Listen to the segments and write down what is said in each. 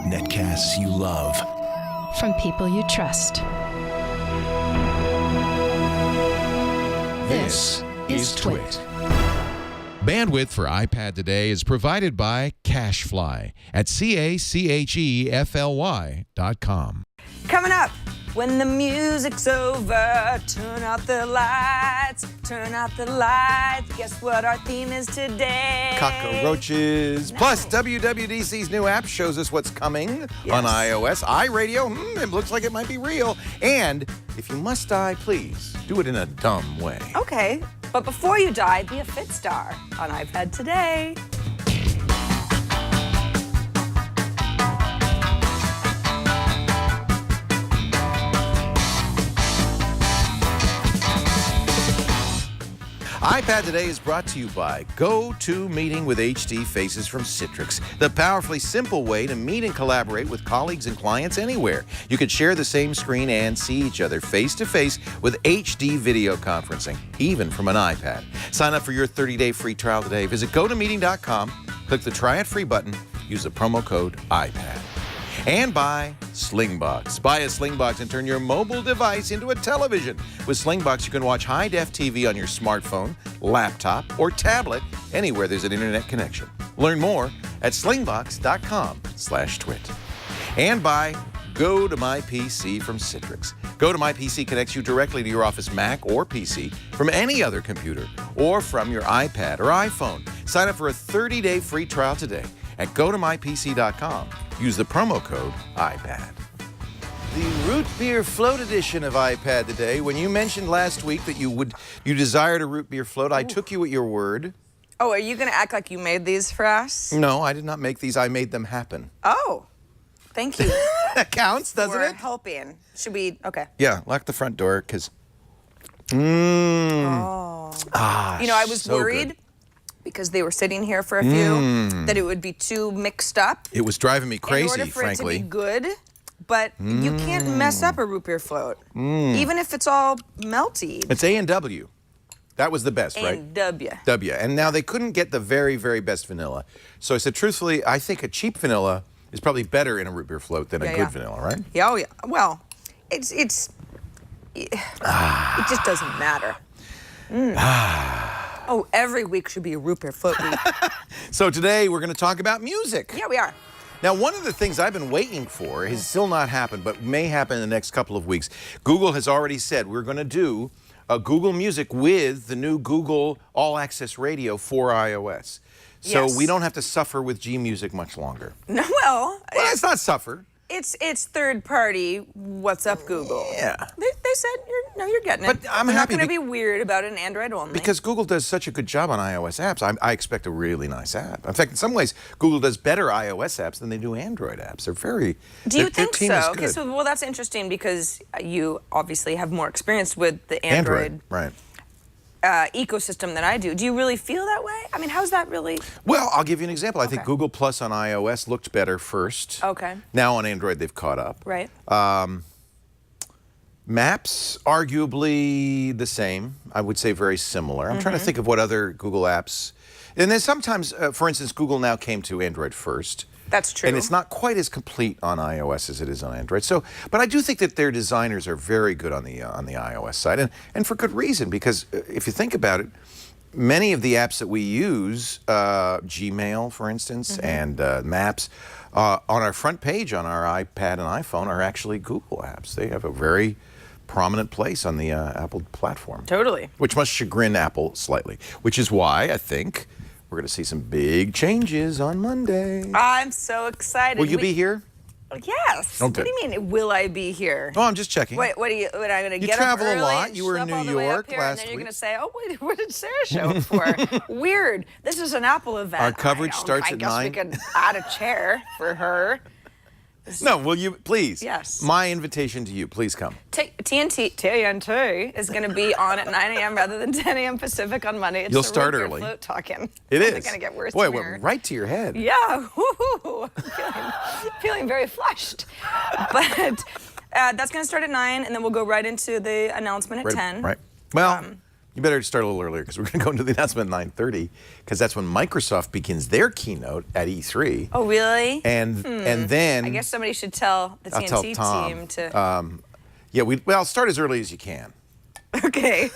Netcasts you love. From people you trust. This is Twit. Bandwidth for iPad today is provided by CacheFly at CacheFly.com. Coming up, when the music's over, turn out the lights, turn out the lights. Guess what our theme is today? Cockroaches. Nice. Plus, WWDC's new app shows us what's coming on iOS. iRadio, it looks like it might be real. And if you must die, please do it in a dumb way. Okay, but before you die, be a FitStar on iPad today. iPad Today is brought to you by GoToMeeting with HD Faces from Citrix, the powerfully simple way to meet and collaborate with colleagues and clients anywhere. You could share the same screen and see each other face-to-face with HD video conferencing, even from an iPad. Sign up for your 30-day free trial today. Visit GoToMeeting.com, click the Try It Free button, use the promo code iPad. And by Slingbox. Buy a Slingbox and turn your mobile device into a television. With Slingbox, you can watch high-def TV on your smartphone, laptop, or tablet anywhere there's an internet connection. Learn more at slingbox.com/twit. And by GoToMyPC from Citrix. GoToMyPC connects you directly to your Office Mac or PC from any other computer or from your iPad or iPhone. Sign up for a 30-day free trial today at GoToMyPC.com. Use the promo code iPad. The Root Beer Float edition of iPad Today. When you mentioned last week that you desired a root beer float, I took you at your word. Oh, are you going to act like you made these for us? No, I did not make these. I made them happen. Oh, thank you. That counts, doesn't for it? helping. Should we? Okay. Yeah, lock the front door, because... Oh. You know, I was so worried. Good. Because they were sitting here for a few, that it would be too mixed up. It was driving me crazy, in order for frankly. it to be good, but you can't mess up a root beer float, even if it's all melty. It's A&W. That was the best, right? A&W. W. And now they couldn't get the very, very best vanilla. So I said, truthfully, I think a cheap vanilla is probably better in a root beer float than a good vanilla, right? Yeah, oh yeah. Well, it just doesn't matter. Oh, every week should be a root beer float week. So today we're going to talk about music. Yeah, we are. Now, one of the things I've been waiting for has still not happened, but may happen in the next couple of weeks. Google has already said we're going to do a Google Music with the new Google All Access Radio for iOS. So Yes. we don't have to suffer with G Music much longer. No, well, It's not suffer. it's third party. What's up, Google? Yeah. They said you're getting it. But I'm We're happy not going to be weird about it in Android only. Because Google does such a good job on iOS apps, I expect a really nice app. In fact, in some ways, Google does better iOS apps than they do Android apps. They're very... Do you their think team is so? good. Okay, so well, that's interesting because you obviously have more experience with the Android right. ecosystem than I do. Do you really feel that way? I mean, how's that really? Well, I'll give you an example. I think Google Plus on iOS looked better first. Okay. Now on Android, they've caught up. Right. Maps, arguably the same. I would say very similar. I'm trying to think of what other Google apps... And then sometimes, for instance, Google now came to Android first. That's true. And it's not quite as complete on iOS as it is on Android. So, but I do think that their designers are very good on the iOS side, and for good reason, because if you think about it, many of the apps that we use, Gmail, for instance, and Maps, on our front page on our iPad and iPhone are actually Google apps. They have a very prominent place on the Apple platform. Totally. Which must chagrin Apple slightly, which is why I think we're going to see some big changes on Monday. I'm so excited. Will you be here? Yes. Okay. What do you mean, will I be here? Oh, I'm just checking. Wait, what are you? What, I'm going to You get travel up a early lot. and You were in schlep all New the way York up here, last and then you're week. going to say, oh, wait, what did Sarah show up for? Weird. This is an Apple event. Our coverage starts at 9. I guess we could add a chair for her. No, will you, please? Yes. My invitation to you, please come. TNT is going to be on at 9 a.m. rather than 10 a.m. Pacific on Monday. It's You'll the start root beer early. Float talking. It It's is. going to get worse. Boy, it from here. went right to your head. Yeah, woo-hoo. Feeling very flushed. But that's going to start at 9, and then we'll go right into the announcement at 10. Right. Well, You better start a little earlier because we're going to go into the announcement at 9:30 because that's when Microsoft begins their keynote at E3. Oh, really? And then I guess somebody should tell the I'll tell TNT Tom. team to. Yeah, well, start as early as you can. Okay.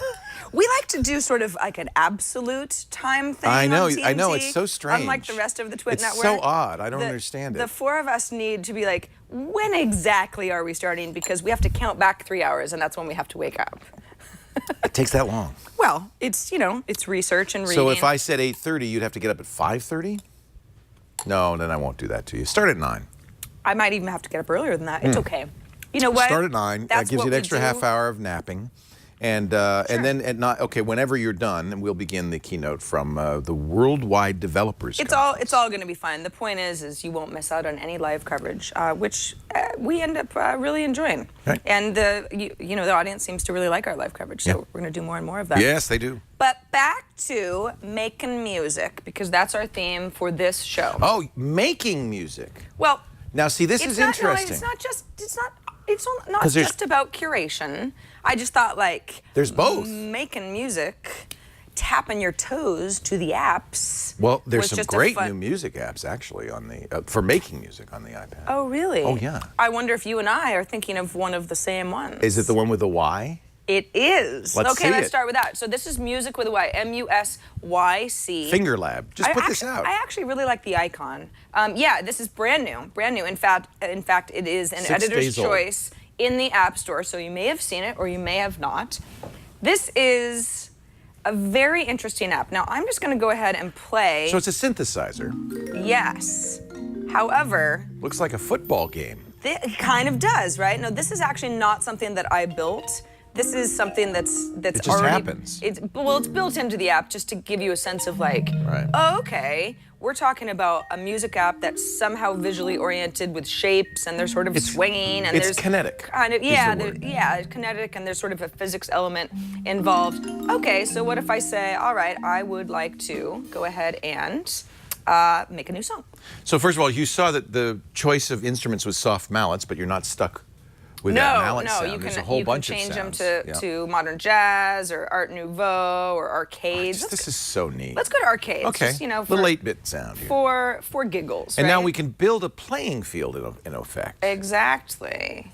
We like to do sort of like an absolute time thing. I know, on TNT, I know, it's so strange. Unlike the rest of the Twit It's network. so odd. I don't understand it. The four of us need to be like, when exactly are we starting? Because we have to count back 3 hours, and that's when we have to wake up. It takes that long. Well, it's, it's research and reading. So if I said 8:30, you'd have to get up at 5:30? No, then I won't do that to you. Start at 9. I might even have to get up earlier than that. It's okay. You know what? Start at 9. That gives you an extra half hour of napping. And then at 9, okay, whenever you're done, and we'll begin the keynote from the Worldwide Developers Conference. It's all going to be fine. The point is you won't miss out on any live coverage, which we end up really enjoying. Right. And the audience seems to really like our live coverage, so we're going to do more and more of that. Yes, they do. But back to making music, because that's our theme for this show. Oh, making music. Well, now see, this is interesting. It's not just about curation. I just thought there's both. Making music, tapping your toes to the apps. Well, there's some great new music apps actually on the for making music on the iPad. Oh, really? Oh, yeah. I wonder if you and I are thinking of one of the same ones. Is it the one with the Y? It is. Let's start with that. So this is music with a Y, Musyc. Finger Lab. Just put this out. I actually really like the icon. Yeah, this is brand new. In fact, it is an 6 editor's days old. choice in the App Store, so you may have seen it or you may have not. This is a very interesting app. Now, I'm just going to go ahead and play. So it's a synthesizer. Yes. However, Looks like a football game. it kind of does, right? No, this is actually not something that I built. This is something that's It just already happens. It's built into the app just to give you a sense of Right. oh, okay, we're talking about a music app that's somehow visually oriented with shapes and they're sort of swinging and it's there's kinetic, kind of is the word. kinetic, and there's sort of a physics element involved. Okay, so what if I say, all right, I would like to go ahead and make a new song. So first of all, you saw that the choice of instruments was soft mallets, but you're not stuck with that mallet sound. There's a whole bunch of change them sounds. to modern jazz or Art Nouveau or arcades. This is so neat. Let's go to arcades. Okay, just, little 8-bit sound here. For giggles. And right? now we can build a playing field in effect. Exactly.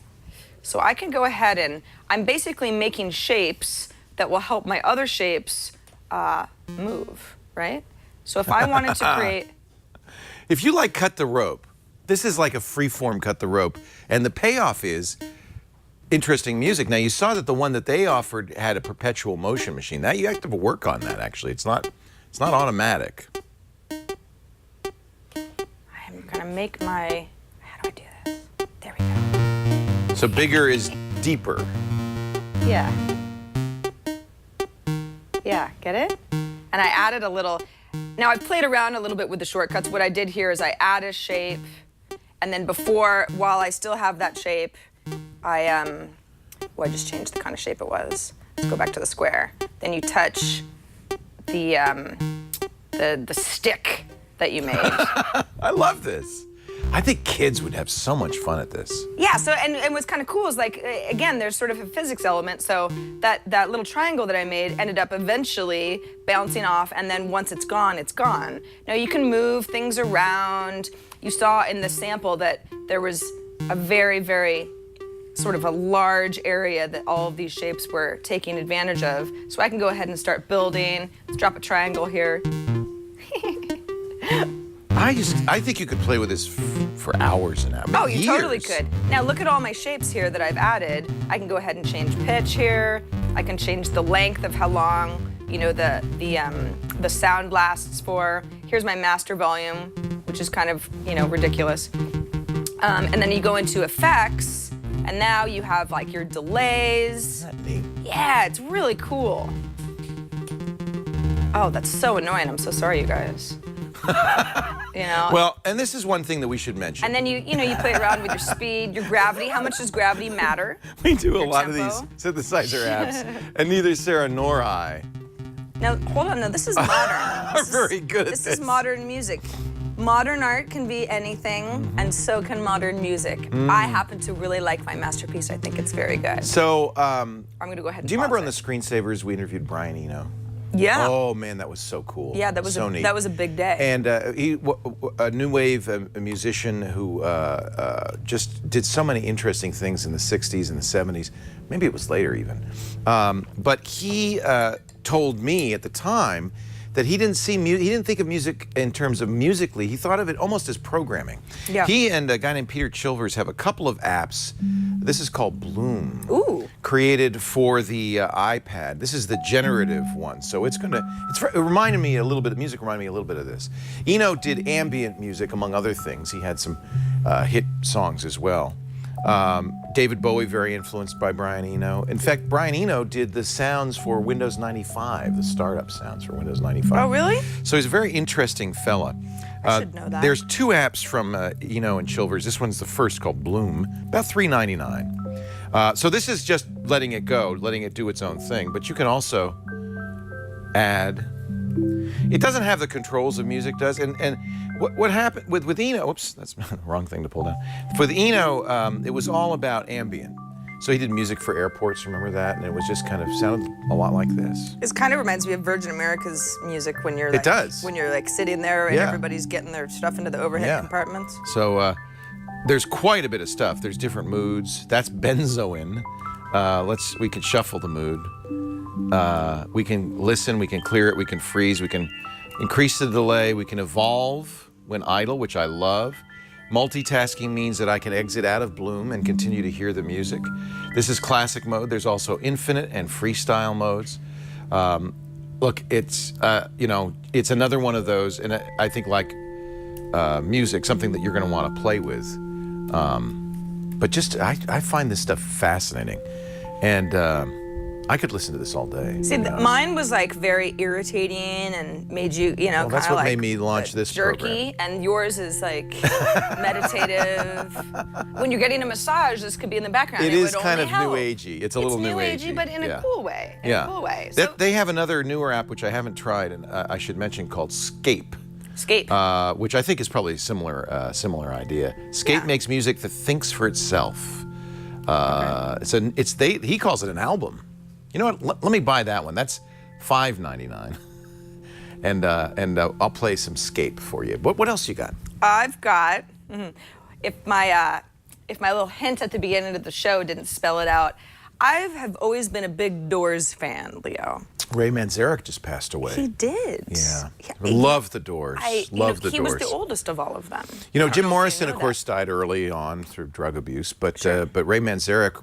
So I can go ahead and I'm basically making shapes that will help my other shapes move, right? So if I wanted to create... If you cut the rope, this is like a free-form cut the rope, and the payoff is interesting music. Now, you saw that the one that they offered had a perpetual motion machine. That you have to work on that, actually. It's not automatic. I'm going to make my... How do I do this? There we go. So bigger is deeper. Yeah. Yeah, get it? And I added a little... Now, I played around a little bit with the shortcuts. What I did here is I add a shape, and then while I still have that shape, I just changed the kind of shape it was. Let's go back to the square. Then you touch the stick that you made. I love this. I think kids would have so much fun at this. Yeah, so, and what's kind of cool is again, there's sort of a physics element, so that little triangle that I made ended up eventually bouncing off, and then once it's gone, it's gone. Now you can move things around. You saw in the sample that there was a very, very sort of a large area that all of these shapes were taking advantage of. So I can go ahead and start building. Let's drop a triangle here. I think you could play with this for hours and hours. Oh, you totally could. Now look at all my shapes here that I've added. I can go ahead and change pitch here. I can change the length of how long, the sound lasts for. Here's my master volume, which is kind of, ridiculous. And then you go into effects, and now you have your delays. Isn't that neat? Yeah, it's really cool. Oh, that's so annoying. I'm so sorry, you guys. Well, and this is one thing that we should mention. And then you play around with your speed, your gravity. How much does gravity matter? We do a lot tempo? of these synthesizer apps, and neither Sarah nor I Now, hold on. No, this is modern. are very good at This this. is modern music. modern art can be anything, and so can modern music. I happen to really like my masterpiece. I think it's very good. So, I'm gonna go ahead and do you remember on the pause screensavers we interviewed Brian Eno? it. Yeah. Oh man, that was so cool. Yeah, that was so neat. that was a big day. And a new wave a musician who just did so many interesting things in the '60s and the '70s. Maybe it was later even. But he told me at the time that he didn't think of music in terms of musically. He thought of it almost as programming. Yeah. He and a guy named Peter Chilvers have a couple of apps. This is called Bloom. Ooh. Created for the iPad. This is the generative one. So it reminded me a little bit of music, reminded me a little bit of this. Eno did ambient music, among other things. He had some hit songs as well. David Bowie, very influenced by Brian Eno. In fact, Brian Eno did the sounds for Windows 95, the startup sounds for Windows 95. Oh, really? So he's a very interesting fella. I should know that. There's two apps from Eno and Chilvers. This one's the first, called Bloom, about $3.99. So this is just letting it go, letting it do its own thing. But you can also add. It doesn't have the controls of music does, and what happened with Eno? Oops, that's the wrong thing to pull down. With Eno, it was all about ambient. So he did music for airports. Remember that? And it was just kind of sounded a lot like this. It kind of reminds me of Virgin America's music when you're It does. when you're like sitting there and Yeah. everybody's getting their stuff into the overhead compartments. So there's quite a bit of stuff. There's different moods. That's benzoin. We can shuffle the mood. We can listen, we can clear it, we can freeze, we can increase the delay, we can evolve when idle, which I love. Multitasking means that I can exit out of Bloom and continue to hear the music. This is classic mode. There's also infinite and freestyle modes. Look, it's it's another one of those, and I think like music, something that you're going to want to play with. But I find this stuff fascinating, and I could listen to this all day. See, mine was like very irritating and made you, Well, that's kind of what like made me launch this jerky, program. and yours is like meditative. When you're getting a massage, this could be in the background. It It is would kind only of help. new agey. It's a little new agey, but in a cool way. In a cool way. They- So, they have another newer app which I haven't tried, and I should mention, called Scape. Scape. Which I think is probably a similar idea. Scape makes music that thinks for itself. He calls it an album. You know what? Let me buy that one. That's $5.99, and I'll play some Scape for you. What else you got? I've got. If my little hint at the beginning of the show didn't spell it out, I have always been a big Doors fan, Leo. Ray Manzarek just passed away. He did. Yeah. Love the Doors. Love the he Doors. was the oldest of all of them. You know, I don't Jim know if you Morrison, know of course, died early on through drug abuse, but Ray Manzarek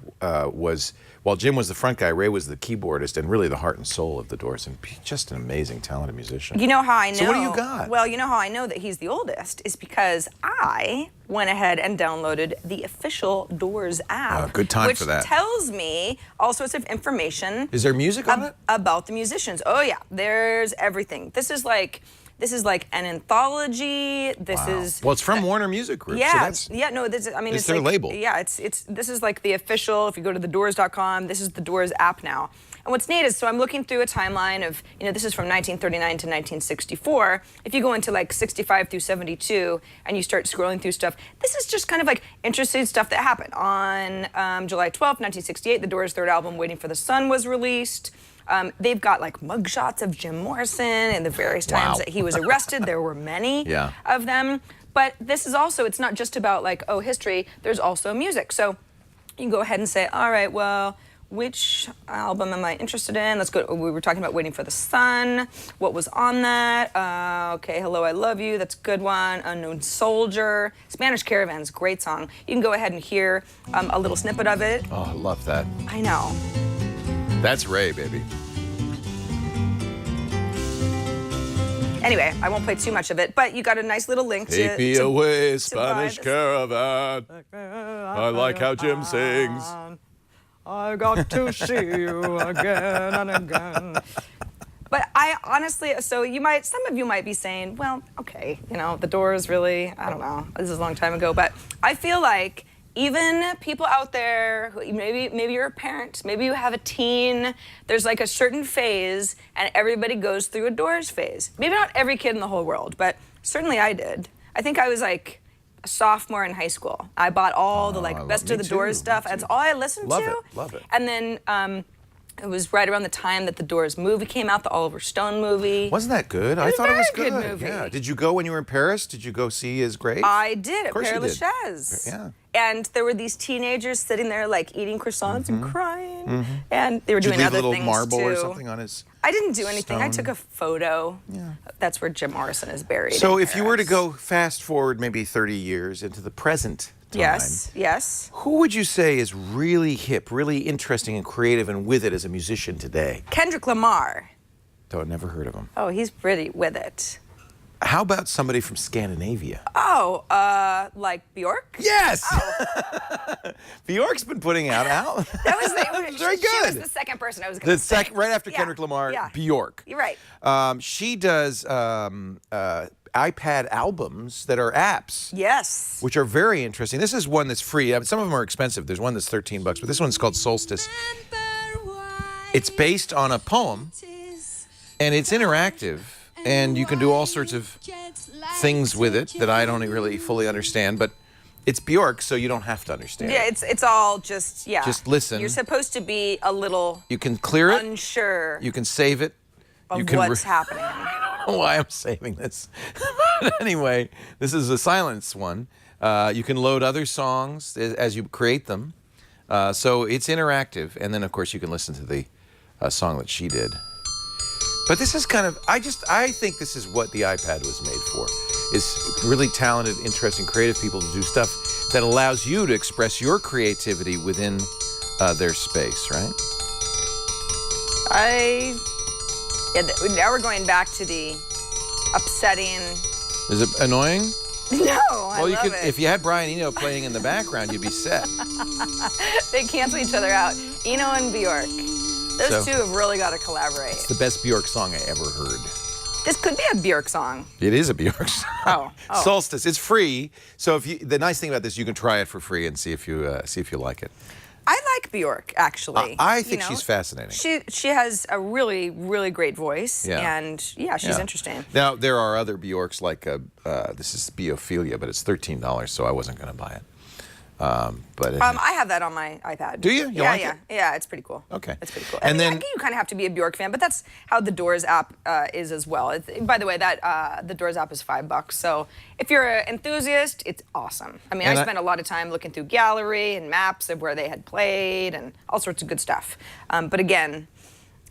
while Jim was the front guy, Ray was the keyboardist and really the heart and soul of the Doors, and just an amazing, talented musician. You know how I know? So what do you got? Well, you know how I know that he's the oldest is because I went ahead and downloaded the official Doors app. Good time which for that. Which tells me all sorts of information. Is there music on it? About the musicians. Oh yeah, there's everything. This is like an anthology. This is Well, it's from Warner Music Group. Yeah, So it's their like, label. Yeah, this is like the official. If you go to thedoors.com, this is the Doors app now. And what's neat is, so I'm looking through a timeline of, this is from 1939 to 1964. If you go into like 65 through 72 and you start scrolling through stuff, this is just kind of like interesting stuff that happened. On July 12th, 1968, the Doors' third album, Waiting for the Sun, was released. They've got like mugshots of Jim Morrison and the various times that he was arrested. There were many of them. But this is also, it's not just about like, history, there's also music. So you can go ahead and say, all right, well, which album am I interested in? Let's go, we were talking about Waiting for the Sun. What was on that? Okay, Hello, I Love You, that's a good one. Unknown Soldier. Spanish Caravan's great song. You can go ahead and hear a little snippet of it. Oh, I love that. I know. That's Ray, baby. Anyway, I won't play too much of it, but you got a nice little link to... Take me away, Spanish buy this. Caravan. I like how Jim sings. I got to see you again and again. But I honestly, so some of you might be saying, well, okay, the Doors really, I don't know, this is a long time ago, but I feel like even people out there, who maybe you're a parent, maybe you have a teen, there's like a certain phase, and everybody goes through a Doors phase. Maybe not every kid in the whole world, but certainly I did. I think I was like a sophomore in high school. I bought all the like Best of the Doors stuff. That's all I listened to. Love it. And then it was right around the time that the Doors movie came out, the Oliver Stone movie. Wasn't that good? I thought it was very good. good movie. Yeah. Did you go when you were in Paris? Did you go see his grave? I did, at course Père you did. Lachaise. Yeah. And there were these teenagers sitting there like eating croissants and crying. And they were doing Did you leave other a little things marble too. or something on his I didn't do anything. I stone? took a photo. Yeah. That's where Jim Morrison is buried. So in if you were to Paris. go fast forward maybe 30 years into the present time, Yes. who would you say is really hip, really interesting and creative and with it as a musician today? Kendrick Lamar. Though I've never heard of him. Oh, he's pretty with it. How about somebody from Scandinavia? Oh, like Bjork? Yes! Bjork's been putting out That was very She was good. the second person I was going The to say. second, right after Yeah, Kendrick Lamar, yeah. Bjork. You're right. She does iPad albums that are apps. Yes. Which are very interesting. This is one that's free. I mean, some of them are expensive. There's one that's $13, but this one's called Solstice. It's based on a poem, and it's interactive, and you can do all sorts of things with it that I don't really fully understand, but it's Bjork, so you don't have to understand. Yeah, it's all just, yeah. Just listen. You're supposed to be a little You can clear it. unsure You can save it. of You can what's happening. I don't know why I'm saving this. But anyway, this is a silence one. You can load other songs as you create them. So it's interactive. And then, of course, you can listen to the song that she did. But this is kind of, I think this is what the iPad was made for, is really talented, interesting, creative people to do stuff that allows you to express your creativity within their space, right? Now we're going back to the upsetting. Is it annoying? No, I Well, you love could, it. if you had Brian Eno playing in the background, you'd be set. They cancel each other out. Eno and Bjork. Those So- two have really got to collaborate. It's the best Bjork song I ever heard. This could be a Bjork song. It is a Bjork song. Oh. Solstice. It's free. So the nice thing about this, you can try it for free and see if you like it. I like Bjork, actually. I think she's fascinating. She has a really, really great voice, Yeah. and she's interesting. Now there are other Bjorks like this is Biophilia, but it's $13, so I wasn't going to buy it. But I have that on my iPad. Do you? You yeah, like yeah, it? yeah. It's pretty cool. Okay. It's pretty cool. And I then- think you kind of have to be a Bjork fan, but that's how the Doors app is as well. By the way, that the Doors app is $5. So if you're an enthusiast, it's awesome. I mean, And I I- spent a lot of time looking through gallery and maps of where they had played and all sorts of good stuff. But again,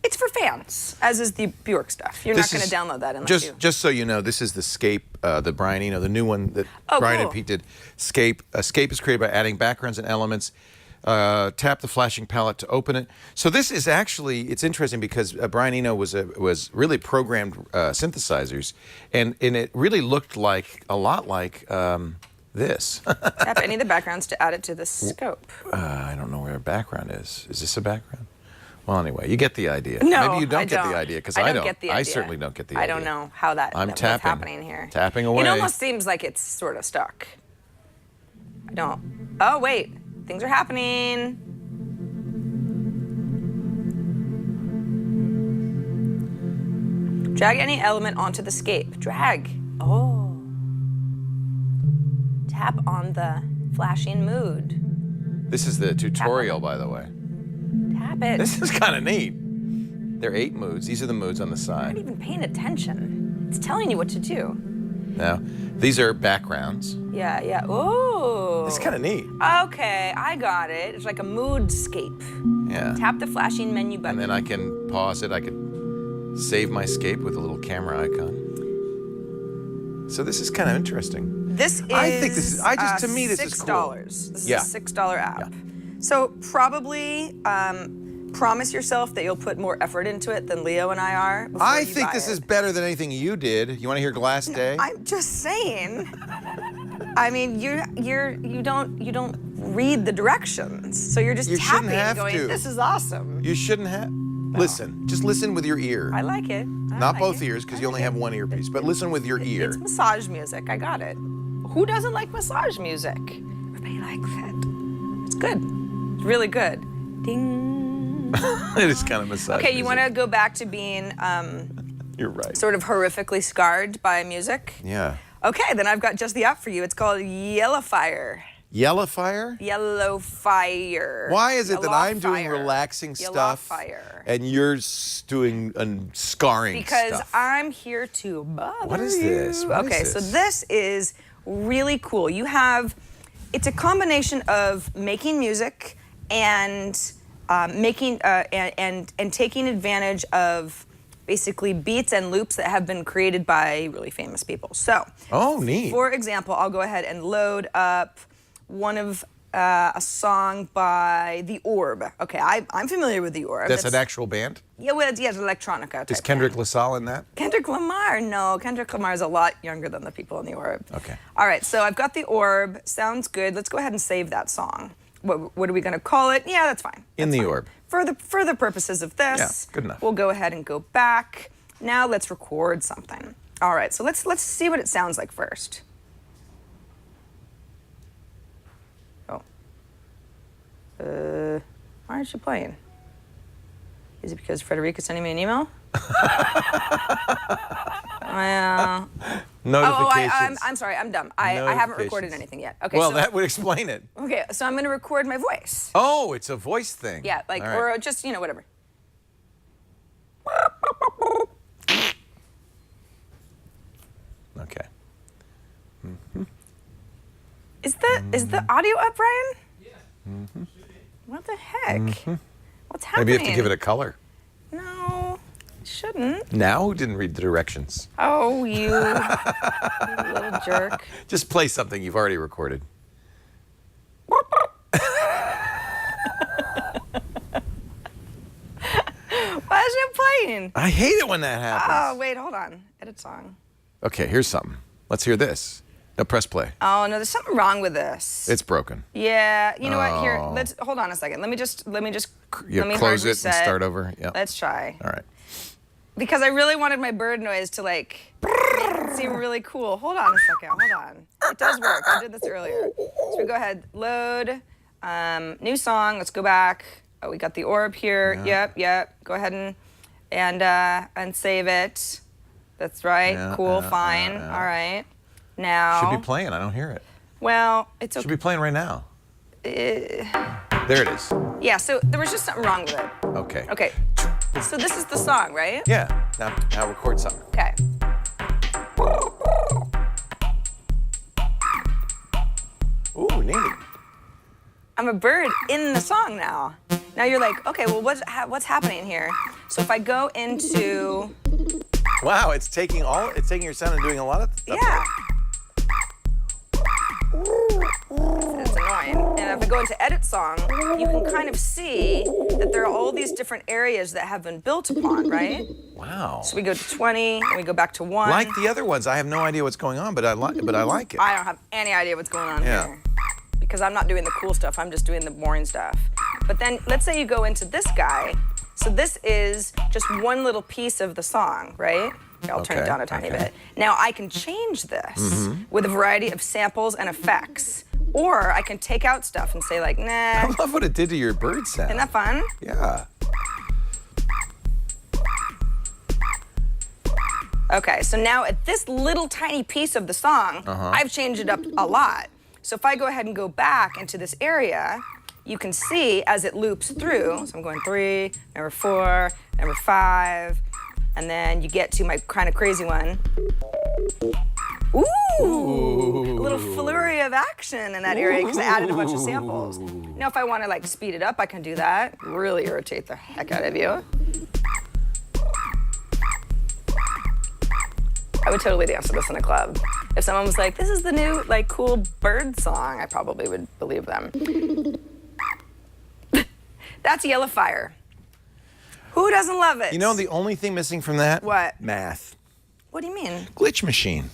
it's for fans, as is the Bjork stuff. You're not going to download that unless you. Just so you know, this is the Scape, the Brian Eno, the new one that Brian and cool. Pete did. Scape. Scape is created by adding backgrounds and elements. Tap the flashing palette to open it. So this is actually, it's interesting because Brian Eno was really programmed synthesizers, and it really looked like a lot like this. Tap any of the backgrounds to add it to the scope. I don't know where a background is. Is this a background? Well, anyway, you get the idea. No, Maybe you don't I get don't. the idea because I I don't don't. get the I idea. certainly don't get the I idea. don't know how I'm what's tapping. happening here. Tapping away. It almost seems like it's sort of stuck. I don't. Oh wait, things are happening. Drag any element onto the scape. Drag. Oh. Tap on the flashing mood. This is the tutorial, by the way. Tap it. This is kind of neat. There are 8 moods. These are the moods on the I'm not side. even paying attention. It's telling you what to do. Now, these are backgrounds. Yeah, yeah. Ooh. It's kind of neat. Okay, I got it. It's like a moodscape. Yeah. Tap the flashing menu button. And then I can pause it. I could save my scape with a little camera icon. So this is kind of interesting. This is I think this is- to me, this is cool. $6. This Yeah. is a $6 app. So probably promise yourself that you'll put more effort into it than Leo and I are. before I you think buy this it. is better than anything you did. You want to hear Glass Day? I'm just saying. I mean, you don't read the directions, so you're just You shouldn't tapping, have going, to. "This is awesome." You shouldn't have. Listen. Just listen with your ear. I like it. I Not like both it. ears, because you only have one earpiece. But listen with your ear. It's massage music. I got it. Who doesn't like massage music? Everybody likes it. It's good. It's really good. Ding. It is kind of massage. Okay, you want music. to go back to being You're right. sort of horrifically scarred by music? Yeah. Okay, then I've got just the app for you. It's called Yellofier. Yellofier? Yellofier. Why is it that I'm doing relaxing stuff and you're doing scarring because stuff? I'm here to bother What is this? you. What Okay, is so this? this is really cool. It's a combination of making music and taking advantage of basically beats and loops that have been created by really famous people. So, oh, neat. For example, I'll go ahead and load up one of a song by The Orb. Okay, I'm familiar with The Orb. That's an actual band? Yeah, well, it's electronica. Is Kendrick Lassalle in that? Kendrick Lamar? No, Kendrick Lamar is a lot younger than the people in The Orb. Okay. All right, so I've got The Orb. Sounds good. Let's go ahead and save that song. What are we going to call it? Yeah, that's fine. In The Orb. For the purposes of this, Yeah, good enough. We'll go ahead and go back. Now let's record something. All right, so let's see what it sounds like first. Why aren't you playing? Is it because Frederica's sending me an email? Well, Notifications. I'm sorry, I'm dumb. I haven't recorded anything yet. Okay. Well, so, that would explain it. Okay, so I'm going to record my voice. Oh, it's a voice thing. Yeah, like, All right. or just, whatever. Okay. Is the audio up, Brian? Yeah. What the heck? What's happening? Maybe you have to give it a color. No, shouldn't. Now? Who didn't read the directions? Oh, you little jerk. Just play something you've already recorded. Why isn't it playing? I hate it when that happens. Oh, wait, hold on. Edit song. Okay, here's something. Let's hear this. Now press play. Oh, no, there's something wrong with this. It's broken. Yeah, you know what? Here, Oh. let's hold on a second. Let me close hard it reset. And start over. Yeah. Let's try. All right. Because I really wanted my bird noise to make it seem really cool. Hold on a second. Hold on. It does work. I did this earlier. So we go ahead, load, new song. Let's go back. Oh, we got The Orb here. Yeah. Yep. Go ahead and save it. That's right. Yeah, Cool. Fine. All right. Now. Should be playing. I don't hear it. Well, it's okay. Should be playing right now. There it is. Yeah, so there was just something wrong with it. Okay. Okay, so this is the song, right? Yeah. Now record something. Okay. Ooh, neat. I'm a bird in the song now. Now you're like, okay, well, what's happening here? So if I go into... Wow, it's taking your sound and doing a lot of stuff. Yeah. It's annoying. And if I go into edit song, you can kind of see that there are all these different areas that have been built upon, right? Wow. So we go to 20, and we go back to 1. Like the other ones, I have no idea what's going on, but I like it. I don't have any idea what's going on Yeah. here. Because I'm not doing the cool stuff, I'm just doing the boring stuff. But then let's say you go into this guy. So this is just one little piece of the song, right? I'll turn it down a tiny bit. Now I can change this with a variety of samples and effects. Or I can take out stuff and say like, nah. I love what it did to your bird sound. Isn't that fun? Yeah. Okay, so now at this little tiny piece of the song, I've changed it up a lot. So if I go ahead and go back into this area, you can see as it loops through. So I'm going 3, number 4, number 5, and then you get to my kind of crazy one. Ooh, a little flurry of action in that area because I added a bunch of samples. Now if I want to like speed it up, I can do that. Really irritate the heck out of you. I would totally dance to this in a club. If someone was like, this is the new like cool bird song, I probably would believe them. That's Yellofier. Who doesn't love it? You know the only thing missing from that? What? Math. What do you mean? Glitch machine.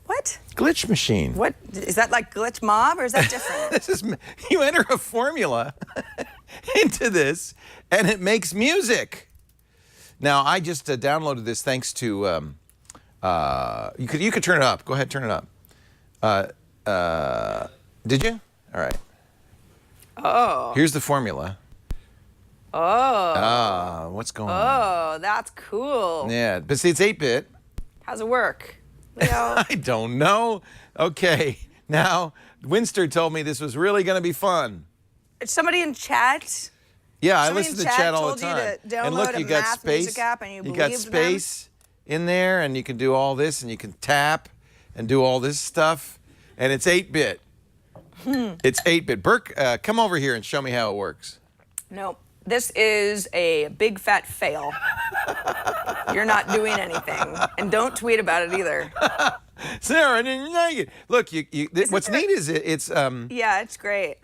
What? Glitch machine. What? Is that like Glitch Mob or is that different? This is, you enter a formula into this and it makes music. Now I just downloaded this thanks to, you could turn it up. Go ahead, turn it up. Did you? All right. Oh. Here's the formula. Oh. What's going on? Oh, that's cool. Yeah, but see, it's 8-bit. How's it work? Leo? I don't know. Okay, now Winster told me this was really going to be fun. Somebody in chat. Yeah, I Somebody listen in to chat all the told you time. to download And look, a you got math space. music app and you got believed space in there, and you can do all this, and you can tap and do all this stuff, and it's 8-bit. It's 8-bit. Burke, come over here and show me how it works. Nope. This is a big fat fail. You're not doing anything. And don't tweet about it either. Sarah, I didn't like it. Look, what's neat is it's Yeah, it's great.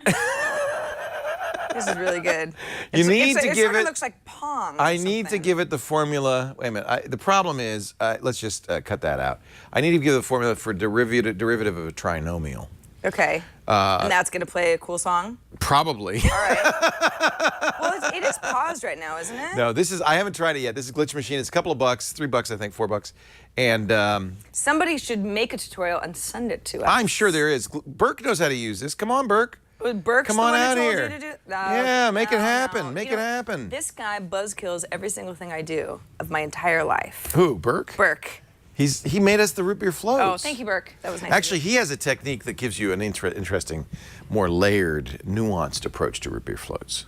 This is really good. You need to it give sort of it- looks like Pong. I need to give it the formula. Wait a minute. The problem is, let's just cut that out. I need to give the formula for derivative of a trinomial. Okay. And that's going to play a cool song? Probably. All right. Well, it is paused right now, isn't it? No, I haven't tried it yet. This is Glitch Machine. It's a couple of bucks, $3, I think, $4. And Somebody should make a tutorial and send it to us. I'm sure there is. Burke knows how to use this. Come on, Burke. Burke's Come the on one out who told here. you to do Yeah, make it happen. no. Make You it know, happen. This guy buzzkills every single thing I do of my entire life. Who, Burke? Burke. He made us the root beer floats. Oh, thank you, Burke. That was nice. Actually, he has a technique that gives you an interesting, more layered, nuanced approach to root beer floats.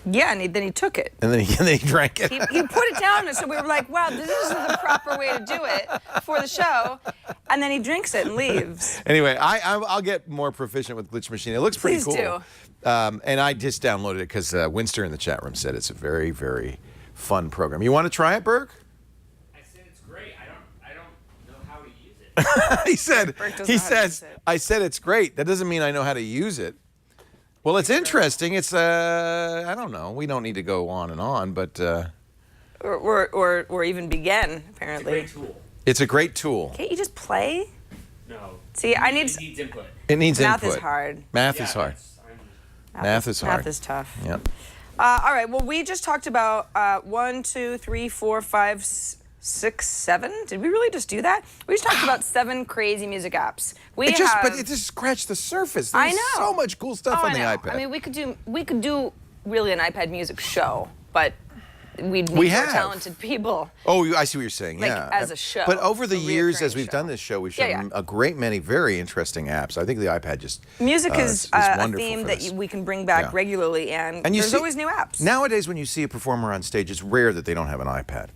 Yeah, and then he took it. And then he drank it. He put it down, and so we were like, wow, this isn't the proper way to do it for the show. And then he drinks it and leaves. Anyway, I'll get more proficient with Glitch Machine. It looks pretty Please cool. And I just downloaded it because Winster in the chat room said it's a very, very fun program. You want to try it, Burke? I said it's great. I don't know how to use it. he said. Burke doesn't He know how to says. use it. I said it's great. That doesn't mean I know how to use it. Well, it's interesting. It's I don't know. We don't need to go on and on, but Or even begin, apparently. Great tool. it's a great tool. Can't you just play? No. See, I need... It needs input. It needs Math input. is hard. Math is hard. Math is hard. Math is tough. Yep. All right, well, we just talked about 1, 2, 3, 4, 5, 6, 7. Did we really just do that? We just talked about 7 crazy music apps. But it just scratched the surface. There's I know. so much cool stuff on the iPad. I mean, we could do really an iPad music show, but we'd need We more have. talented people. Oh, I see what you're saying. Like, yeah, as a show, But over the a years, as reoccurring we've show. done this show, we've Yeah, shown yeah. a great many very interesting apps. I think the iPad just Music is a wonderful theme for that this. we can bring back Yeah. regularly, and you there's see- always new apps. Nowadays, when you see a performer on stage, it's rare that they don't have an iPad.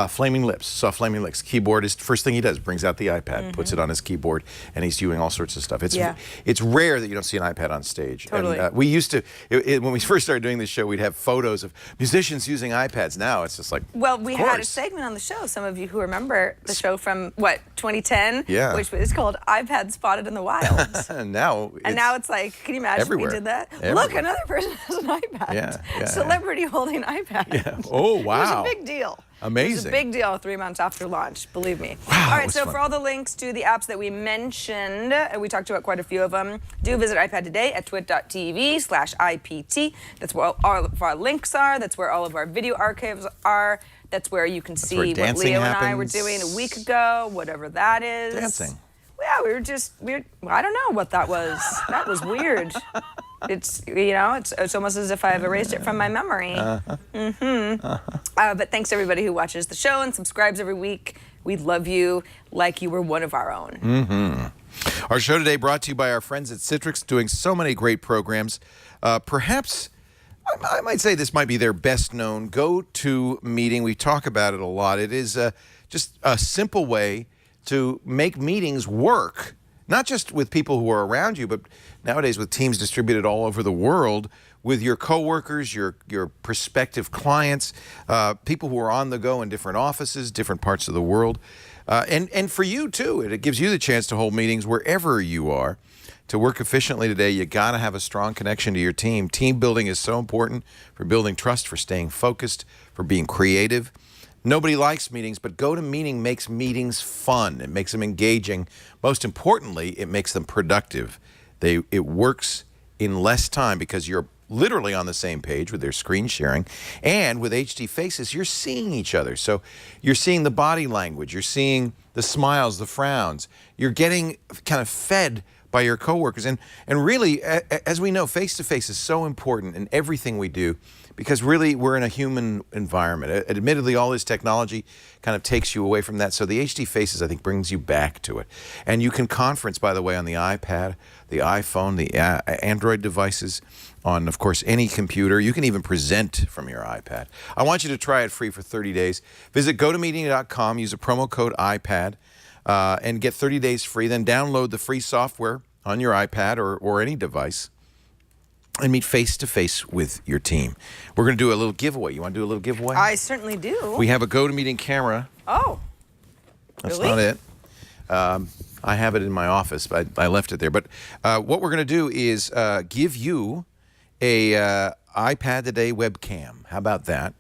Flaming Lips, saw Flaming Lips. Keyboard is first thing he does, brings out the iPad, puts it on his keyboard, and he's doing all sorts of stuff. It's rare that you don't see an iPad on stage. Totally. And, we used to, when we first started doing this show, we'd have photos of musicians using iPads. Now it's just like, Well, we of had a course. segment on the show. Some of you who remember the show from, 2010? Yeah. Which was called iPad Spotted in the Wild. And now It's like, can you imagine everywhere. we did that? Everywhere. Look, another person has an iPad. Yeah. Celebrity holding iPad. Yeah. Oh, wow. It was a big deal. It was Amazing. a big deal 3 months after launch, believe me. Wow, all that right, was so fun. for all the links to the apps that we mentioned, we talked about quite a few of them, do visit iPad Today at twit.tv/IPT. That's where all of our links are. That's where all of our video archives are. That's where you can see where what dancing Leo and I were happens. doing a week ago, whatever that is. Dancing. Yeah, we were I don't know what that was. That was weird. It's it's almost as if I've erased it from my memory. But thanks to everybody who watches the show and subscribes every week. We love you like you were one of our own. Our show today brought to you by our friends at Citrix, doing so many great programs. Perhaps, I might say this might be their best known GoToMeeting. We talk about it a lot. It is just a simple way to make meetings work, not just with people who are around you, but nowadays with teams distributed all over the world, with your coworkers, your prospective clients, people who are on the go in different offices, different parts of the world. And for you, too. It gives you the chance to hold meetings wherever you are. To work efficiently today, you got to have a strong connection to your team. Team building is so important for building trust, for staying focused, for being creative. Nobody likes meetings, but GoToMeeting makes meetings fun. It makes them engaging. Most importantly, it makes them productive. It works in less time because you're literally on the same page with their screen sharing. And with HD Faces, you're seeing each other. So you're seeing the body language. You're seeing the smiles, the frowns. You're getting kind of fed by your coworkers. And really, as we know, face-to-face is so important in everything we do, because really we're in a human environment. Admittedly, all this technology kind of takes you away from that. So the HD Faces, I think, brings you back to it. And you can conference, by the way, on the iPad, the iPhone, the Android devices, on, of course, any computer. You can even present from your iPad. I want you to try it free for 30 days. Visit GoToMeeting.com, use a promo code iPad, and get 30 days free. Then download the free software on your iPad or any device, and meet face-to-face with your team. We're going to do a little giveaway. You want to do a little giveaway? I certainly do. We have a GoToMeeting camera. Oh. That's really? not it. I have it in my office, but I left it there. But what we're going to do is give you a iPad Today webcam. How about that?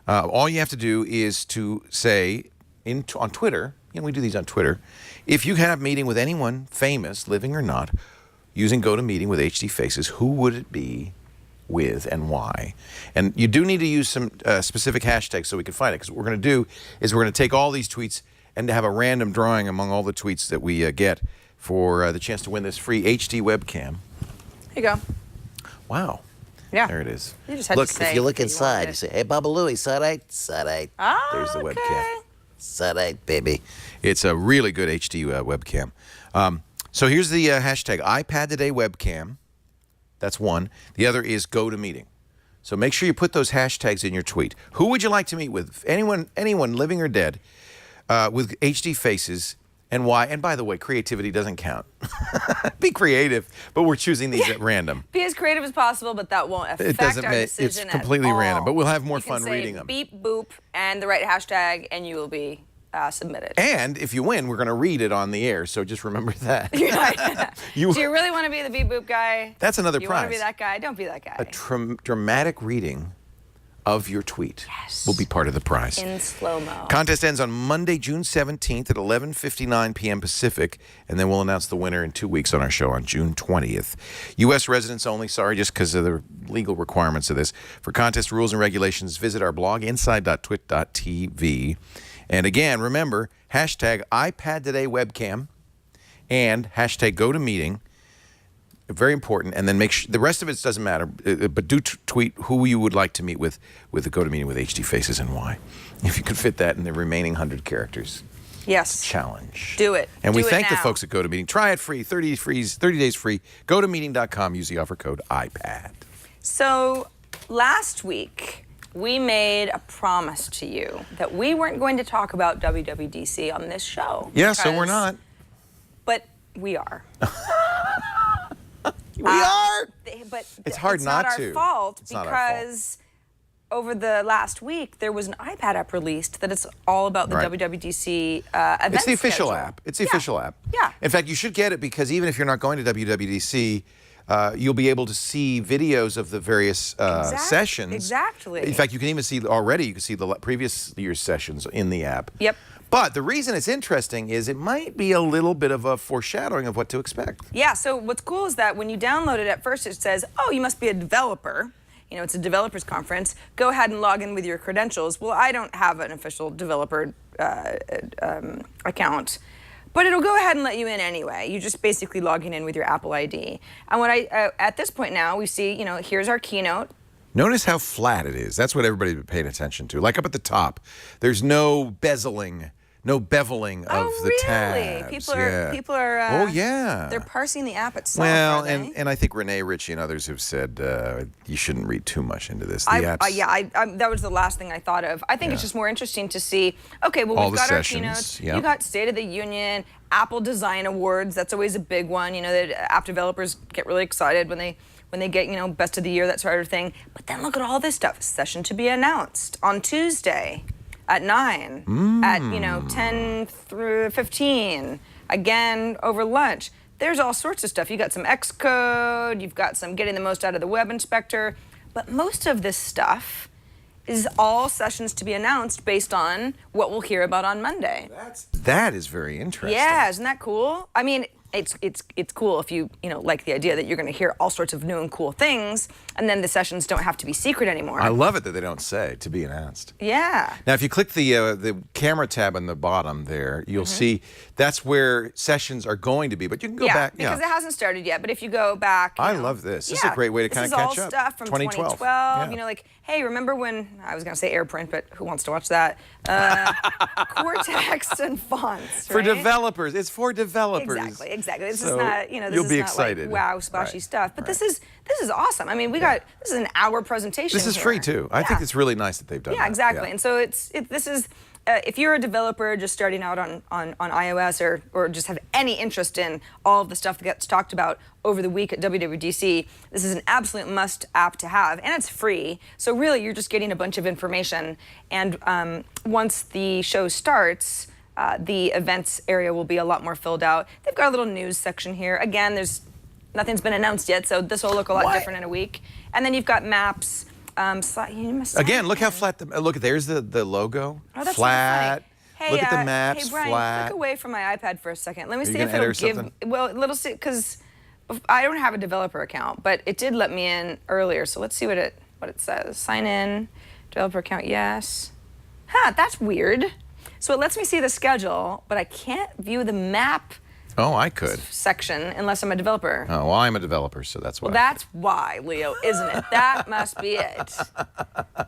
All you have to do is to say on Twitter, we do these on Twitter, if you have a meeting with anyone famous, living or not, using GoToMeeting with HD Faces, who would it be with and why? And you do need to use some specific hashtags so we can find it, because what we're going to do is we're going to take all these tweets and have a random drawing among all the tweets that we get for the chance to win this free HD webcam. Here you go. Wow. Yeah. There it is. You just had Look, to say if you look that inside, wanted you it. say, hey, Baba Louie, Sudite, Sudite. Ah, There's the okay. webcam. Sudite, baby. It's a really good HD webcam. So here's the hashtag iPad Today webcam. That's one. The other is GoToMeeting. So make sure you put those hashtags in your tweet. Who would you like to meet with? Anyone living or dead, with HD Faces, and why? And by the way, creativity doesn't count. Be creative, but we're choosing these at random. Be as creative as possible, but that won't affect our decision It's completely at all. random, but we'll have more You can fun say reading them. Beep, boop, and the right hashtag, and you will be submitted. And if you win, we're going to read it on the air, so just remember that. Do you really want to be the beep, boop guy? That's another you prize. You want to be that guy? Don't be that guy. A dramatic reading of your tweet will be part of the prize. In slow-mo. Contest ends on Monday, June 17th at 11:59 p.m. Pacific, and then we'll announce the winner in 2 weeks on our show on June 20th. U.S. residents only, sorry, just because of the legal requirements of this. For contest rules and regulations, visit our blog, inside.twit.tv. And again, remember, hashtag iPad Today webcam and hashtag GoToMeeting. Very important. And then make sure, the rest of it doesn't matter, but do tweet who you would like to meet with the GoToMeeting with HD Faces and why. If you could fit that in the remaining 100 characters. Yes. Challenge. Do it. And Do we it thank the now. folks at GoToMeeting. Try it free, 30 days free. GoToMeeting.com. Use the offer code iPad. So last week, we made a promise to you that we weren't going to talk about WWDC on this show. Yeah, so we're not. But we are. We are. But It's hard not not our to. fault It's not our fault. because over the last week there was an iPad app released that it's all about the Right. WWDC event It's the official schedule. app. It's the official app. Yeah. In fact, you should get it because even if you're not going to WWDC, you'll be able to see videos of the various sessions. Exactly. In fact, you can even see you can see the previous year's sessions in the app. Yep. But the reason it's interesting is it might be a little bit of a foreshadowing of what to expect. Yeah, so what's cool is that when you download it at first it says, oh, you must be a developer. You know, it's a developers conference. Go ahead and log in with your credentials. Well, I don't have an official developer account. But it'll go ahead and let you in anyway. You're just basically logging in with your Apple ID. And what at this point now, we see, here's our keynote. Notice how flat it is. That's what everybody's been paying attention to. Like up at the top, there's no beveling of the tabs. People are. Oh yeah. They're parsing the app itself. Well, are they? and I think Renee Ritchie and others have said you shouldn't read too much into this. The apps, that was the last thing I thought of. I think it's just more interesting to see. Okay, well, All we've the got our sessions, keynotes. yeah. You got State of the Union, Apple Design Awards. That's always a big one. That app developers get really excited when they get Best of the Year, that sort of thing. But then look at all this stuff. Session to be announced on Tuesday at 9, at 10 through 15, again over lunch. There's all sorts of stuff. You got some Xcode, you've got some getting the most out of the web inspector, but most of this stuff is all sessions to be announced based on what we'll hear about on Monday. that is very interesting. Yeah, isn't that cool? I mean, it's cool if you like the idea that you're going to hear all sorts of new and cool things, and then the sessions don't have to be secret anymore. I love it that they don't say to be announced. Yeah. Now, if you click the camera tab on the bottom there, you'll see that's where sessions are going to be. But you can go back. Because it hasn't started yet. But if you go back, I love this. This is a great way to kind of catch up. This is all stuff from 2012. Yeah. Like, hey, remember when I was going to say AirPrint, but who wants to watch that? Core text and fonts. For right? developers, it's for developers. Exactly. This So is not, this you'll is be not excited. like wow, splashy stuff. But this is awesome. I mean, this is an hour presentation. This is here. free too. I think it's really nice that they've done that. Yeah, exactly. And so this is. If you're a developer just starting out on iOS or just have any interest in all of the stuff that gets talked about over the week at WWDC, this is an absolute must app to have, and it's free. So really, you're just getting a bunch of information. And once the show starts, the events area will be a lot more filled out. They've got a little news section here. Again, nothing's been announced yet, so this will look a lot different in a week. And then you've got maps. Again, look how flat look. There's the logo. Oh, that's flat. Hey, look at the maps. Hey, Brian, flat. click away from my iPad for a second. Let me see you if gonna it'll enter give. something? Well, let's see, because I don't have a developer account, but it did let me in earlier. So let's see what it says. Sign in, developer account, yes. Huh, that's weird. So it lets me see the schedule, but I can't view the map Oh, I could. section unless I'm a developer. Oh, well, I'm a developer, so that's why. Well, that's why, Leo, isn't it? That must be it.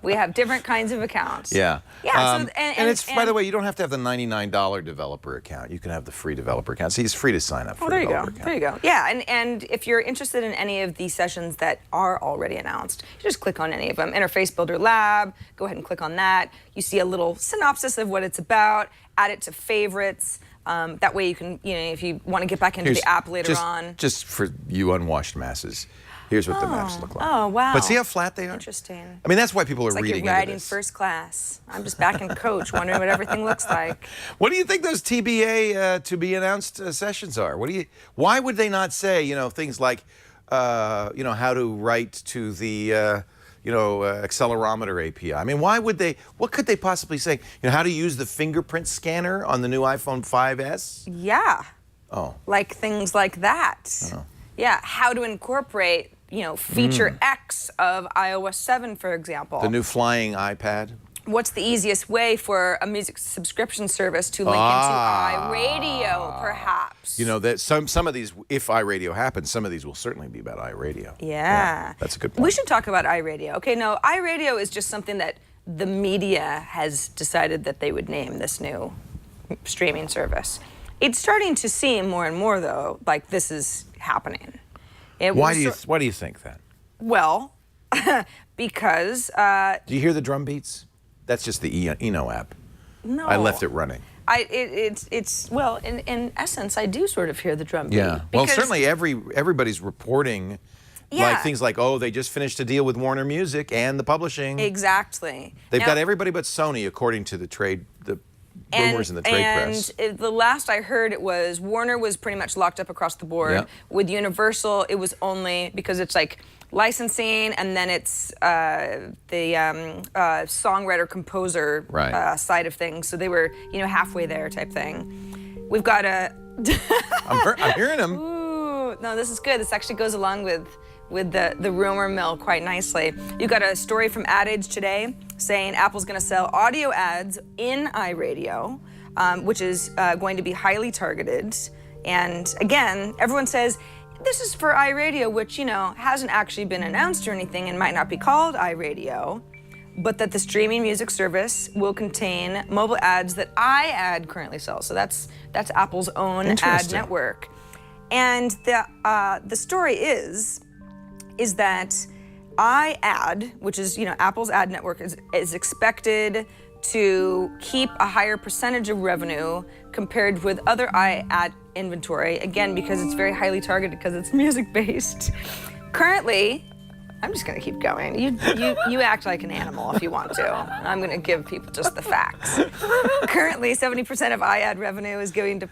We have different kinds of accounts. Yeah. Yeah. And it's, by the way, you don't have to have the $99 developer account. You can have the free developer account. So it's free to sign up for a developer account. There you go. Yeah, and if you're interested in any of the sessions that are already announced, you just click on any of them. Interface Builder Lab, go ahead and click on that. You see a little synopsis of what it's about, add it to favorites. That way you can, if you want to get back into the app later on. Just for you unwashed masses, here's what the maps look like. Oh, wow. But see how flat they are? Interesting. I mean, that's why people are It's like reading you're into riding this. first class. I'm just back in coach, wondering what everything looks like. What do you think those TBA to be announced sessions are? Why would they not say, things like, how to write to the accelerometer API? I mean, what could they possibly say? How to use the fingerprint scanner on the new iPhone 5S? Yeah. Oh. Like things like that. Oh. Yeah, how to incorporate, feature X of iOS 7, for example. The new flying iPad? What's the easiest way for a music subscription service to link into iRadio, perhaps? That some of these, if iRadio happens, some of these will certainly be about iRadio. Yeah. That's a good point. We should talk about iRadio. Okay, no, iRadio is just something that the media has decided that they would name this new streaming service. It's starting to seem more and more, though, like this is happening. Why do you think that? Well, because... Do you hear the drum beats? That's just the Eno app. No. I left it running. In essence, I do sort of hear the drum beat. Yeah. Well, certainly everybody's reporting like things like, they just finished a deal with Warner Music and the publishing. Exactly. They've got everybody but Sony, according to the rumors in the trade press. And the last I heard, it was Warner was pretty much locked up across the board. Yeah. With Universal, it was only because it's like licensing, and then it's the songwriter-composer side of things. So they were, halfway there type thing. We've got a... I'm hearing them. Ooh, no, this is good. This actually goes along with the rumor mill quite nicely. You've got a story from Ad Age today saying Apple's going to sell audio ads in iRadio, which is going to be highly targeted. And again, everyone says, this is for iRadio, which, hasn't actually been announced or anything and might not be called iRadio, but that the streaming music service will contain mobile ads that iAd currently sells. So that's Apple's own ad network. And the story is that iAd, which is Apple's ad network, is expected to keep a higher percentage of revenue compared with other iAd inventory, again, because it's very highly targeted because it's music-based. Currently, I'm just going to keep going. You act like an animal if you want to. I'm going to give people just the facts. Currently, 70% of iAd revenue is given to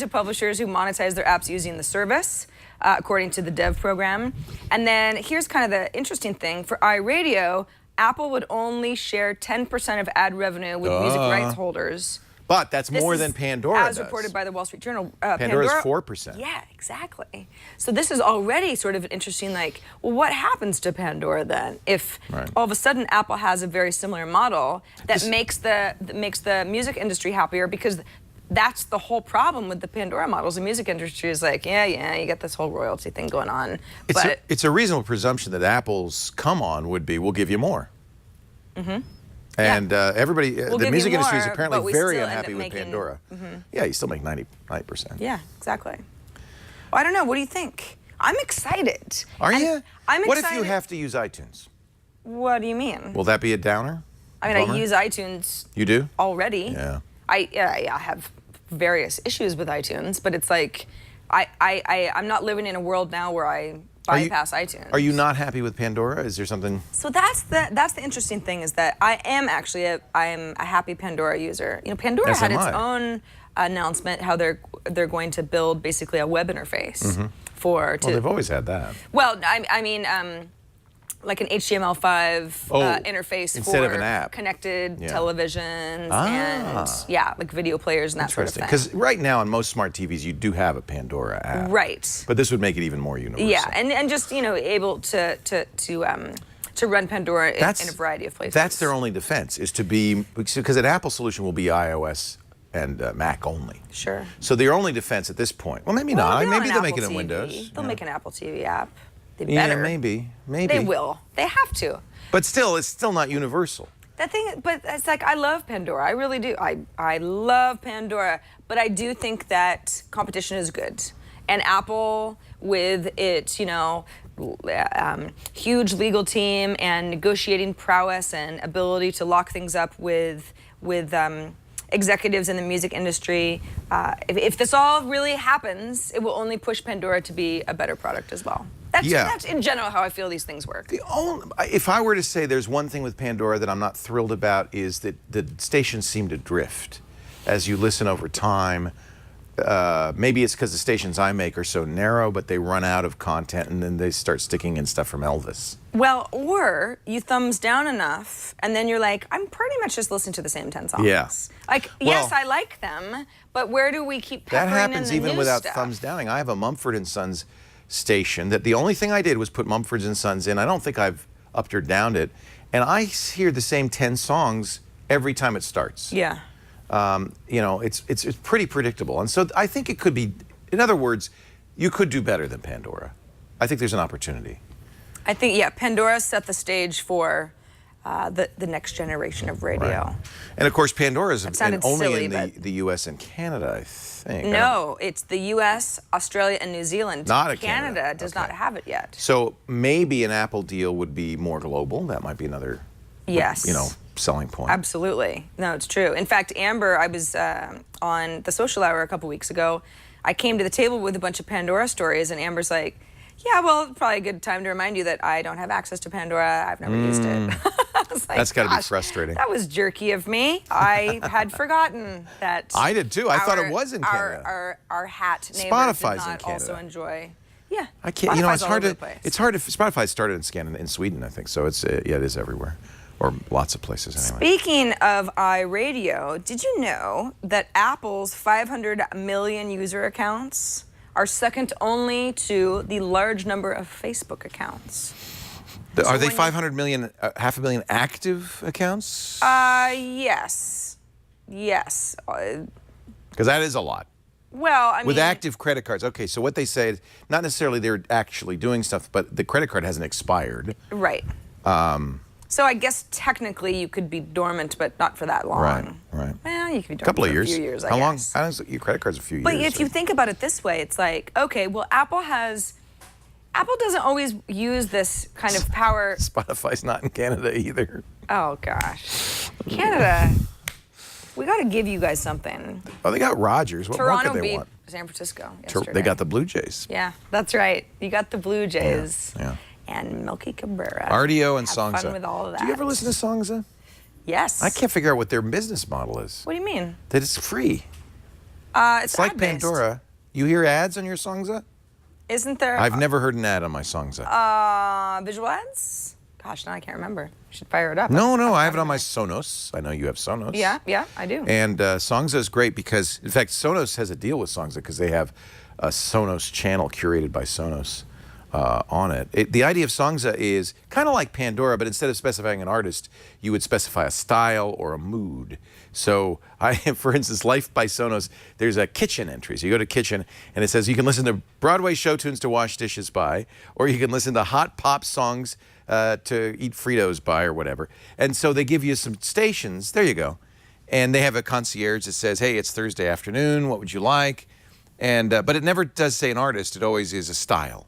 publishers who monetize their apps using the service, according to the Dev program. And then here's kind of the interesting thing. For iRadio, Apple would only share 10% of ad revenue with music rights holders. But that's This more is, than Pandora as does. reported by the Wall Street Journal. Pandora's 4%. Yeah, exactly. So this is already sort of an interesting, like, well, what happens to Pandora then if all of a sudden Apple has a very similar model that makes the music industry happier? Because that's the whole problem with the Pandora models. The music industry is like, yeah, you get this whole royalty thing going on. It's a reasonable presumption that Apple's come on would be, we'll give you more. And everybody, the music industry is apparently very unhappy with Pandora. Yeah, you still make 90%. Yeah, exactly. Well, I don't know. What do you think? I'm excited. Are you? I'm What excited. if you have to use iTunes? What do you mean? Will that be a downer? I mean, Bummer? I use iTunes You do? already. Yeah. I have various issues with iTunes, but it's like I'm not living in a world now where I bypass iTunes. Are you not happy with Pandora? Is there something? So that's the interesting thing, is that I am actually I'm a happy Pandora user. You know, Pandora As had am its I. own announcement how they're going to build basically a web interface Well, they've always had that. Well, I mean, like an HTML5 interface instead for of an app. connected televisions and like video players and that sort of thing. Because right now on most smart TVs you do have a Pandora app. Right. But this would make it even more universal. Yeah, and just able to run Pandora in a variety of places. That's their only defense, is to be, because an Apple solution will be iOS and Mac only. Sure. So their only defense at this point, well, maybe Well, not. they're Maybe on they'll make Apple it in TV. Windows. They'll make an Apple TV app. They Yeah, better. maybe. They will. They have to. But still, it's still not universal. But it's like, I love Pandora. I really do. I love Pandora. But I do think that competition is good. And Apple, with its, huge legal team and negotiating prowess and ability to lock things up with executives in the music industry, if this all really happens, it will only push Pandora to be a better product as well. That's in general how I feel these things work. If I were to say there's one thing with Pandora that I'm not thrilled about, is that the stations seem to drift as you listen over time. Maybe it's because the stations I make are so narrow, but they run out of content and then they start sticking in stuff from Elvis. Well, or you thumbs down enough, and then you're like, I'm pretty much just listening to the same 10 songs. Yeah. Like, yes, I like them, but where do we keep peppering That happens in the even new without stuff? thumbs downing. I have a Mumford & Sons station that the only thing I did was put Mumford & Sons in. I don't think I've upped or downed it. And I hear the same 10 songs every time it starts. Yeah. It's pretty predictable. And so I think it could be, in other words, you could do better than Pandora. I think there's an opportunity. I think, Pandora set the stage for the next generation of radio. Right. And of course, Pandora's only silly, in the U.S. and Canada, I think. No, it's the U.S., Australia, and New Zealand. Not Canada does not have it yet. So maybe an Apple deal would be more global. That might be another, Yes. selling point. Absolutely. No, it's true. In fact, Amber, I was on the Social Hour a couple weeks ago. I came to the table with a bunch of Pandora stories, and Amber's like, yeah, well, probably a good time to remind you that I don't have access to Pandora. I've never used it. I was like, That's got to be frustrating. That was jerky of me. I had forgotten that. I did too. I thought it was in Canada. Our hat neighbors Spotify's did in not Canada. also enjoy. Yeah. I can't. Spotify's It's all hard over to. the place. It's hard to. Spotify started in Sweden, I think. So it's it is everywhere, or lots of places anyway. Speaking of iRadio, did you know that Apple's 500 million user accounts are second only to the large number of Facebook accounts? Are they 500 million, half a million active accounts? Yes. Yes. Because that is a lot. Well, I mean, With active credit cards. Okay, so what they say is not necessarily they're actually doing stuff, but the credit card hasn't expired. Right. So I guess technically you could be dormant, but not for that long. Right. Well, you could be dormant A couple for of years. a few years, I How long? guess. How long? Your credit card's a few But years. if you think about it this way, it's like, okay, well, Apple doesn't always use this kind of power. Spotify's not in Canada either. Oh, gosh. Canada, we got to give you guys something. Oh, they got Rogers. What more Toronto could they beat want? San Francisco yesterday. They got the Blue Jays. Yeah, that's right. You got the Blue Jays. Yeah. And Milky Cabrera. iRadio and Have Songza. fun with all of that. Do you ever listen to Songza? Yes. I can't figure out what their business model is. What do you mean? That it's free. It's It's like ad-based. Pandora. You hear ads on your Songza? Isn't there I've never heard an ad on my Songza. visual ads? Gosh, now I can't remember. I should fire it up. No, I have it on my Sonos. I know you have Sonos. Yeah, I do. And Songza is great because, in fact, Sonos has a deal with Songza because they have a Sonos channel curated by Sonos on it. The idea of Songza is kind of like Pandora, but instead of specifying an artist, you would specify a style or a mood. So, for instance, Life by Sonos, there's a kitchen entry. So you go to kitchen, and it says you can listen to Broadway show tunes to wash dishes by, or you can listen to hot pop songs to eat Fritos by, or whatever. And so they give you some stations. There you go. And they have a concierge that says, hey, it's Thursday afternoon. What would you like? And but it never does say an artist. It always is a style.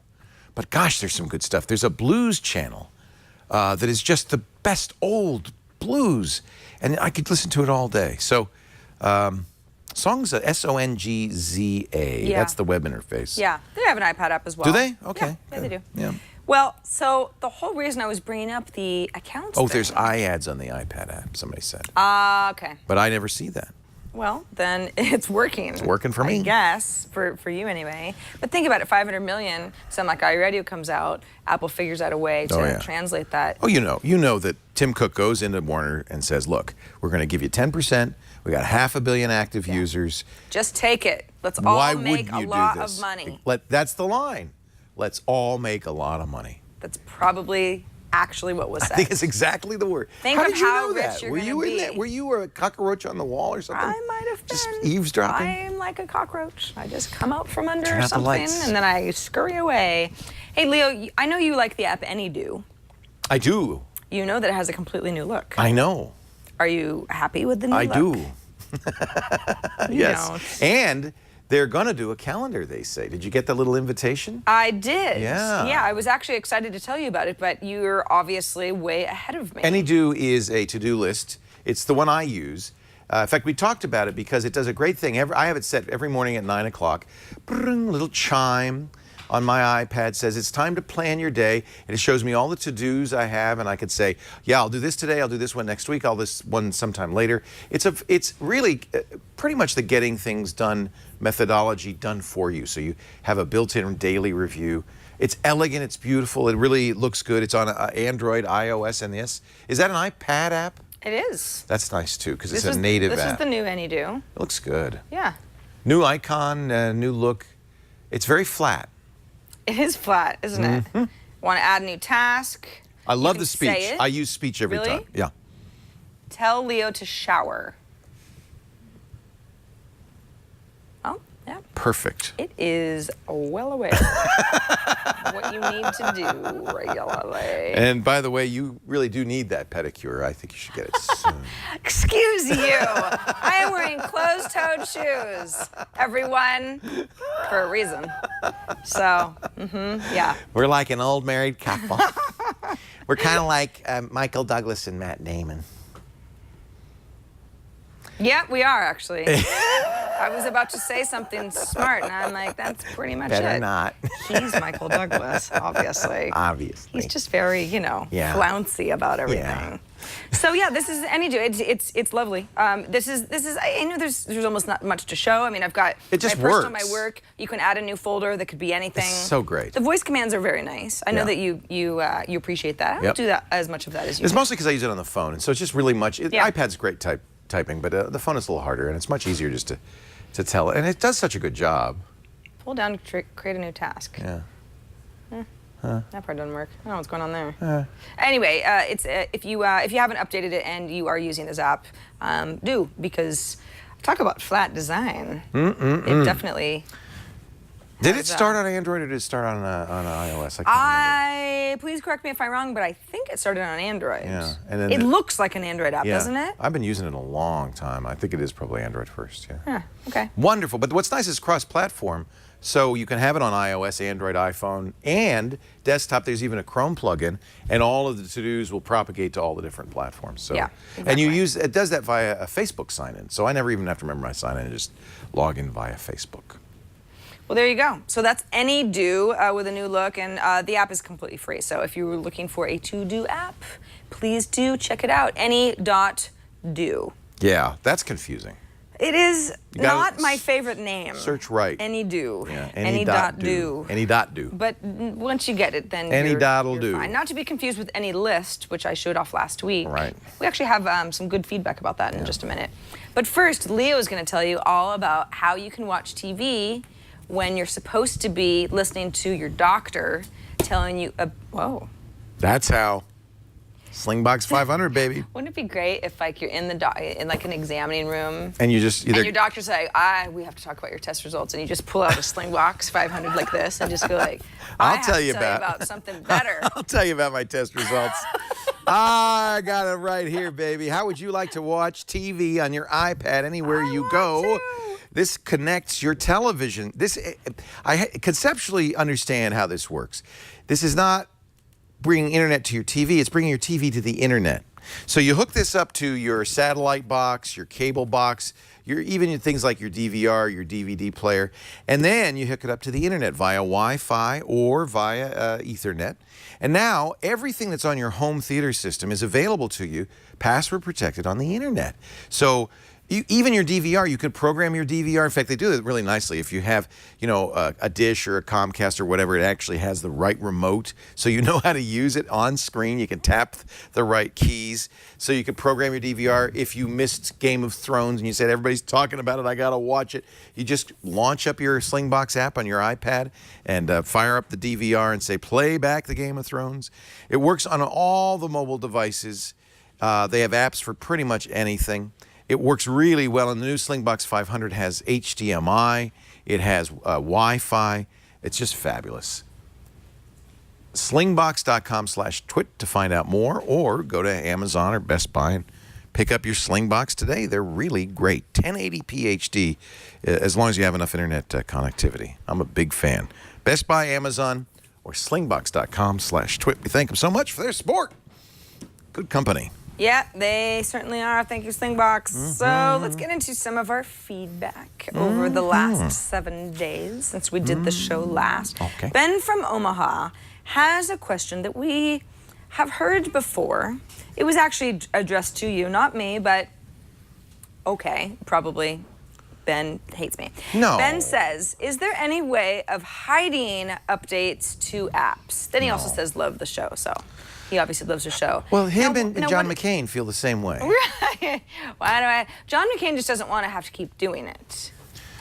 But gosh, there's some good stuff. There's a blues channel that is just the best old blues. And I could listen to it all day. So Songza, S-O-N-G-Z-A. Yeah. That's the web interface. Yeah, they have an iPad app as well. Do they? Okay. Yeah, they do. Yeah. Well, so the whole reason I was bringing up the accounts Oh, thing. there's iAds on the iPad app, somebody said. Okay. But I never see that. Well, then it's working. It's working for me. I guess, for you anyway. But think about it, 500 million, something like iRadio comes out, Apple figures out a way to translate that. Oh, you know that Tim Cook goes into Warner and says, look, we're going to give you 10%. We got 500 million active users. Just take it. Let's all Why make wouldn't a you lot do this? of money. That's the line. Let's all make a lot of money. That's probably actually what was said. I think it's exactly the word. Think how of did you how know rich that? you're Were gonna you in be. that? Were you a cockroach on the wall or something? I might have been. Just eavesdropping? I'm like a cockroach. I just come out from under Turn out the something lights. and then I scurry away. Hey, Leo, I know you like the app Any.do. I do. You know that it has a completely new look. I know. Are you happy with the new look? I do. You Yes. don't. And they're going to do a calendar, they say. Did you get the little invitation? I did. Yeah. Yeah, I was actually excited to tell you about it, but you're obviously way ahead of me. Any.do is a to-do list. It's the one I use. In fact, we talked about it because it does a great thing. I have it set every morning at 9 o'clock. Little chime on my iPad says it's time to plan your day, and it shows me all the to-dos I have, and I could say, yeah, I'll do this today, I'll do this one next week, I'll do this one sometime later. It's really pretty much the getting things done methodology done for you. So you have a built-in daily review. It's elegant, it's beautiful, it really looks good. It's on Android, iOS, and this. Is that an iPad app? It is. That's nice too, because it's a native app. This is the new Any.do. It looks good. Yeah. New icon, new look. It's very flat. It is flat, isn't it? Want to add a new task? I love can the say speech. it. I use speech every Really? time. Yeah. Tell Leo to shower. Oh, yeah. Perfect. It is well aware what you need to do regularly. And by the way, you really do need that pedicure. I think you should get it soon. Excuse you. I am wearing closed-toed shoes, everyone, for a reason. So, yeah. We're like an old married couple. We're kind of like Michael Douglas and Matt Damon. Yeah, we are, actually. I was about to say something smart, and I'm like, that's pretty much Better it. not. He's Michael Douglas, obviously. Obviously. He's just very, Yeah. flouncy about everything. Yeah. So yeah, this is Any.do. It's lovely. This is. I know there's almost not much to show. I mean, I've got It just my personal, works. my work. You can add a new folder that could be anything. It's so great. The voice commands are very nice. I know Yeah. that you appreciate that. I don't Yep. do that as much of that as you. It's do. mostly because I use it on the phone, and so it's just really much. Yeah. iPad's great typing, but the phone is a little harder, and it's much easier just to tell it. And it does such a good job. Pull down to create a new task. Yeah. That part doesn't work. I don't know what's going on there. Anyway, it's if you haven't updated it and you are using this app, do, because talk about flat design. It definitely. Did it start on Android or did it start on iOS? I can't remember. Please correct me if I'm wrong, but I think it started on Android. Yeah, and then it looks like an Android app, Yeah. doesn't it? I've been using it a long time. I think it is probably Android first. Yeah. Yeah. Okay. Wonderful. But what's nice is cross-platform. So you can have it on iOS, Android, iPhone, and desktop. There's even a Chrome plugin, and all of the to-dos will propagate to all the different platforms. So, Yeah, And you exactly. it does that via a Facebook sign-in. So I never even have to remember my sign-in and just log in via Facebook. Well, there you go. So that's Any.do with a new look, and the app is completely free. So if you were looking for a to-do app, please do check it out. Any.do. Yeah, that's confusing. It is You gotta not my favorite name. Search right. Any.do. Yeah, Any.do. Any.do. But once you get it, then Any.do. you're fine. Not to be confused with Any List, which I showed off last week. Right. We actually have some good feedback about that in just a minute. But first, Leo is going to tell you all about how you can watch TV when you're supposed to be listening to your doctor telling you, whoa. That's how. Slingbox 500, baby. Wouldn't it be great if like you're in in like an examining room And you just either... and your doctor's like, we have to talk about your test results, and you just pull out a Slingbox 500 like this and just go like, I'll I tell have you to tell you about- about something better. I'll tell you about my test results. I got it right here, baby. How would you like to watch TV on your iPad anywhere you go? This connects your television. I conceptually understand how this works. This is not bringing internet to your TV, it's bringing your TV to the internet. So you hook this up to your satellite box, your cable box, even things like your DVR, your DVD player, and then you hook it up to the internet via Wi-Fi or via Ethernet. And now everything that's on your home theater system is available to you, password protected on the internet. So even your DVR, you could program your DVR. In fact, they do it really nicely. If you have, a dish or a Comcast or whatever, it actually has the right remote, so you know how to use it on screen. You can tap the right keys, so you can program your DVR. If you missed Game of Thrones and you said, everybody's talking about it, I gotta watch it, you just launch up your Slingbox app on your iPad and fire up the DVR and say, play back the Game of Thrones. It works on all the mobile devices. They have apps for pretty much anything. It works really well, and the new Slingbox 500 has HDMI. It has Wi-Fi. It's just fabulous. Slingbox.com/twit to find out more, or go to Amazon or Best Buy and pick up your Slingbox today. They're really great. 1080p HD, as long as you have enough internet connectivity. I'm a big fan. Best Buy, Amazon, or Slingbox.com/twit. We thank them so much for their support. Good company. Yeah, they certainly are. Thank you, Slingbox. So let's get into some of our feedback over the last 7 days since we did the show last. Okay. Ben from Omaha has a question that we have heard before. It was actually addressed to you, not me, but okay, probably Ben hates me. No. Ben says, is there any way of hiding updates to apps? Then he also says, love the show, so he obviously loves the show. Well, him and John what- McCain feel the same way. Right. John McCain just doesn't want to have to keep doing it.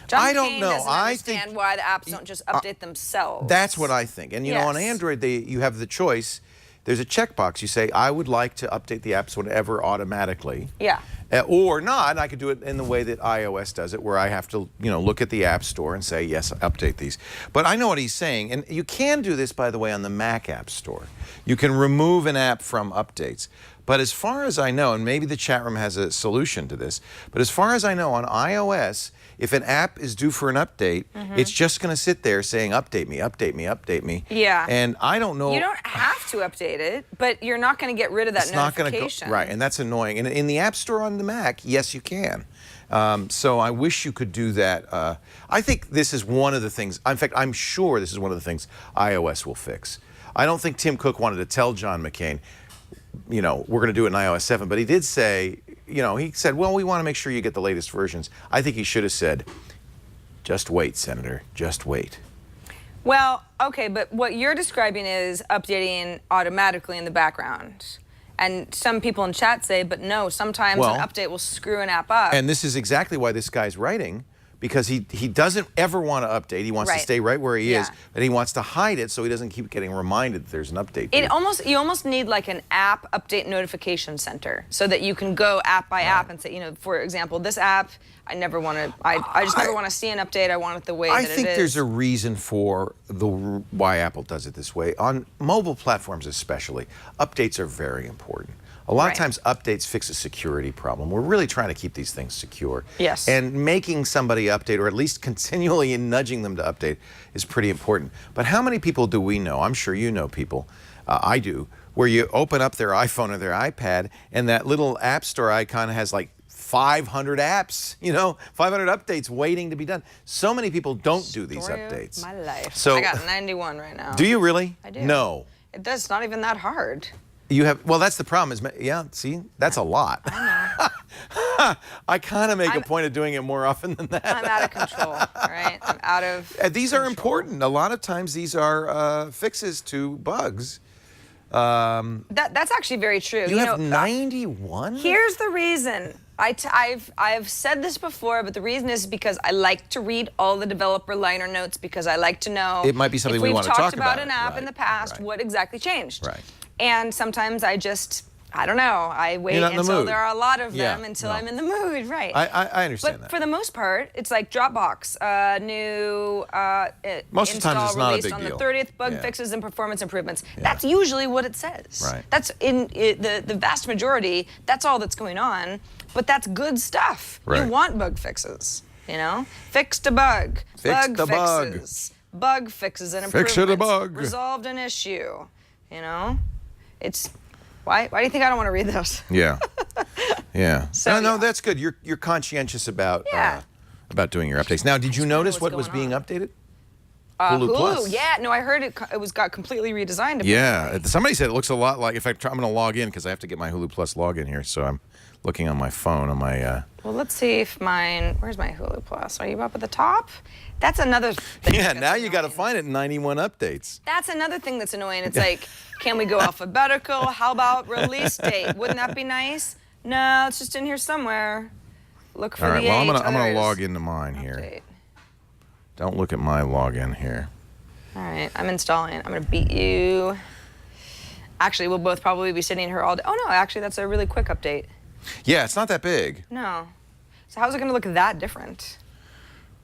John I don't McCain know. doesn't I understand think- why the apps don't just update themselves. That's what I think. And on Yes. Android, you have the choice. There's a checkbox. You say, I would like to update the apps whenever automatically. Yeah. Or not. I could do it in the way that iOS does it, where I have to, look at the App Store and say, yes, update these. But I know what he's saying. And you can do this, by the way, on the Mac App Store. You can remove an app from updates. But as far as I know, and maybe the chat room has a solution to this, but as far as I know, on iOS, if an app is due for an update, it's just going to sit there saying, update me, update me, update me. Yeah. And I don't know. You don't have to update it, but you're not going to get rid of that It's not going to notification. go right, and that's annoying. And in the App Store on the Mac, yes, you can. So I wish you could do that. I think this is one of the things. In fact, I'm sure this is one of the things iOS will fix. I don't think Tim Cook wanted to tell John McCain, we're going to do it in iOS 7, but he did say, he said, well, we want to make sure you get the latest versions. I think he should have said, just wait, Senator, just wait. Well, okay, but what you're describing is updating automatically in the background. And some people in chat say, but no, sometimes an update will screw an app up. And this is exactly why this guy's writing, because he doesn't ever want to update. He wants to stay right where he is, but he wants to hide it so he doesn't keep getting reminded that there's an update. You almost need like an app update notification center so that you can go app by app and say, for example, this app, I just never want to see an update. I want it the way that it is. I think there's a reason for why Apple does it this way. On mobile platforms especially, updates are very important. A lot of times updates fix a security problem. We're really trying to keep these things secure. Yes. And making somebody update, or at least continually nudging them to update, is pretty important. But how many people do we know? I'm sure you know people, I do, where you open up their iPhone or their iPad and that little App Store icon has like 500 apps, 500 updates waiting to be done. So many people don't do these updates. My life. So, I got 91 right now. Do you really? I do. No. It's not even that hard. You have, well, that's the problem. See, that's a lot. I know. I kind of make a point of doing it more often than that. I'm out of control, right? I'm out of These are important. A lot of times these are fixes to bugs. That's actually very true. You have 91? Here's the reason. I've said this before, but the reason is because I like to read all the developer liner notes because I like to know It might be something we want to talk We've talked about about. an app Right, in the past, right. what exactly changed. Right. And sometimes I don't know, I wait not in the until mood. there are a lot of Yeah, them until no. I'm in the mood, right. I understand But that. for the most part, it's like Dropbox, new Most of the times install it's not a released big on deal. the 30th, bug Yeah. fixes and performance improvements. That's usually what it says. Right. That's in the vast majority, that's all that's going on, but that's good stuff. Right. You want bug fixes, you know? Fixed a bug, Fixed bug a bug. fixes, bug fixes and Fixed improvements, a bug. resolved an issue, you know? It's, why do you think I don't want to read those? Yeah. Yeah. So, no, yeah. that's good. You're conscientious about Yeah. about doing your updates. Now, did you know notice what's what was going being on. updated? Hulu, Plus. yeah. No, I heard it got completely redesigned. Yeah. apparently. Somebody said it looks a lot like. I'm going to log in because I have to get my Hulu Plus login here. So I'm looking on my phone on my. Well, let's see if mine. Where's my Hulu Plus? Are you up at the top? That's another thing. Yeah. that's Now you got to annoying. find it in 91 updates. That's another thing that's annoying. It's like, can we go alphabetical? How about release date? Wouldn't that be nice? No, it's just in here somewhere. Look for All right. the Well, H. I'm going to Others. log into mine here. Update. Don't look at my login here. All right, I'm installing. I'm gonna beat you. Actually, we'll both probably be sitting here all day. Oh no, actually, that's a really quick update. Yeah, it's not that big. No. So how's it gonna look that different?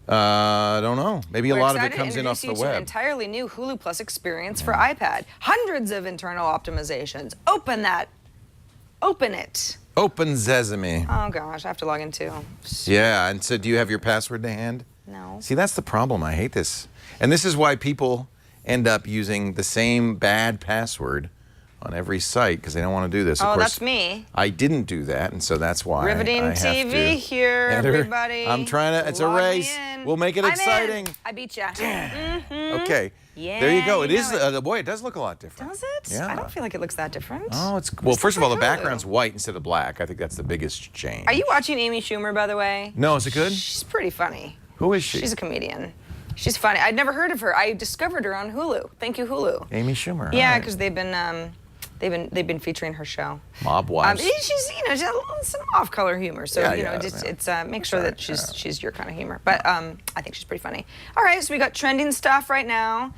I don't know. Maybe a We're lot of it excited to comes in off introduce the you to an web. entirely new Hulu Plus experience for iPad. Hundreds of internal optimizations. Open that. Open it. Open Sesame. Oh gosh, I have to log in too. Yeah, and so do you have your password to hand? No. See, that's the problem. I hate this. And this is why people end up using the same bad password on every site because they don't want to do this. Of Oh, course, that's me. I didn't do that, and so that's why Riveting I have TV to here, enter. everybody. I'm trying to. It's a Log me race. in. We'll make it I'm exciting. in. I beat ya. Okay. Yeah, There you go. It you is. know it. Boy, it does look a lot different. Does it? Yeah. I don't feel like it looks that different. Oh, it's well. It's First of all, the different background's Hulu. white instead of black. I think that's the biggest change. Are you watching Amy Schumer, by the way? No, is it good? She's pretty funny. Who is she? She's a comedian. She's funny. I'd never heard of her. I discovered her on Hulu. Thank you, Hulu. Amy Schumer. Yeah, all right. because they've been featuring her show. Mob Wives. She's she has some off-color humor, so Yeah, you know, yeah, just yeah. it's make sure Sorry, that she's your kind of humor. But I think she's pretty funny. All right, so we got trending stuff right now.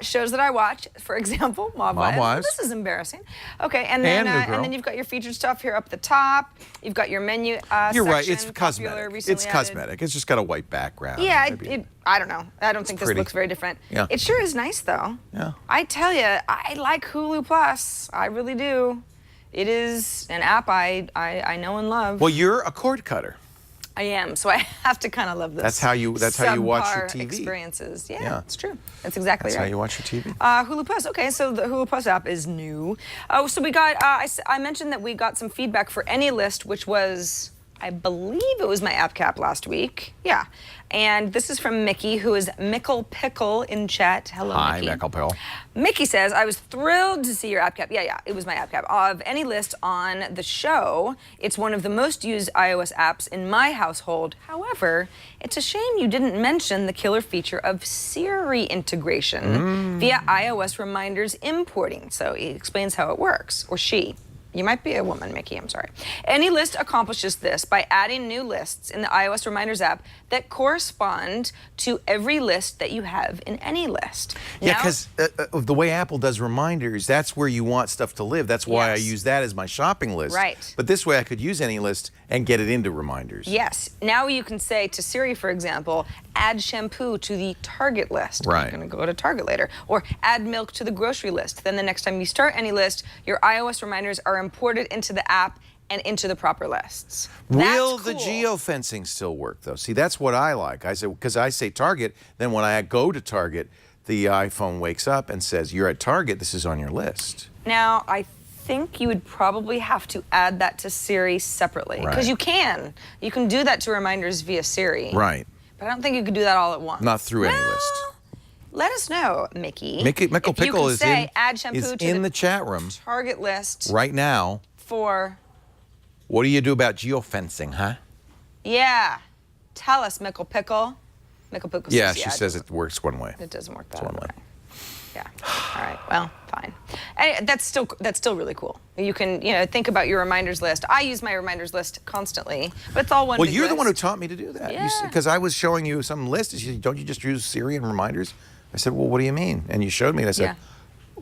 Shows that I watch, for example, Mob Wives. This is embarrassing. Okay, and then And New Girl. and then you've got your featured stuff here up the top. You've got your menu. You're right. It's section, popular, cosmetic. recently It's added. cosmetic. It's just got a white background. Yeah, Maybe- I don't know. I don't think this pretty. looks very different. Yeah. It sure is nice, though. Yeah. I tell you, I like Hulu Plus. I really do. It is an app I know and love. Well, you're a cord cutter. I am, so I have to kind of love this. That's how you watch your subpar TV. experiences. Yeah, Yeah. it's true. That's exactly That's right. how you watch your TV. Hulu Plus. Okay, so the Hulu Plus app is new. Oh, so we got. I mentioned that we got some feedback for Any List, which was, I believe, it was my app cap last week. Yeah, and this is from Mickey, who is Mickle Pickle in chat. Hello, Hi, Mickey. Michael Pill. Mickey says, I was thrilled to see your app cap. Yeah, it was my app cap. Of Any List on the show. It's one of the most used iOS apps in my household. However, it's a shame you didn't mention the killer feature of Siri integration via iOS reminders importing. So he explains how it works, or she. You might be a woman, Mickey, I'm sorry. Any List accomplishes this by adding new lists in the iOS Reminders app that correspond to every list that you have in Any List. Yeah, Now- because the way Apple does reminders, that's where you want stuff to live. That's why I Yes. use that as my shopping list. Right. But this way I could use Any List and get it into reminders. Yes. Now you can say to Siri, for example, add shampoo to the Target list. Right. I'm going to go to Target later. Or add milk to the grocery list. Then the next time you start Any List, your iOS reminders are imported into the app and into the proper lists. Will That's the cool. geofencing still work, though? See, that's what I like. I say, because I say Target, then when I go to Target, the iPhone wakes up and says, you're at Target, this is on your list. Now, I think you would probably have to add that to Siri separately. Because Right. you can. You can do that to reminders via Siri. Right. But I don't think you could do that all at once. Not through Any List. Let us know, Mickey. Mickle if you Pickle can is say, in, add shampoo is to in the chat room Target list right now. for What do you do about geofencing, huh? Yeah. Tell us, Mickle Pickle. Mickle Pickle Yeah, says, she says it works one way. It doesn't work that one way. way. Yeah. All right. Well, fine. And that's still really cool. You can think about your reminders list. I use my reminders list constantly, but it's all one. Well, big you're the list. one who taught me to do that. Yeah. Because I was showing you some list. And she said, don't you just use Siri and reminders? I said, well, what do you mean? And you showed me, and I said,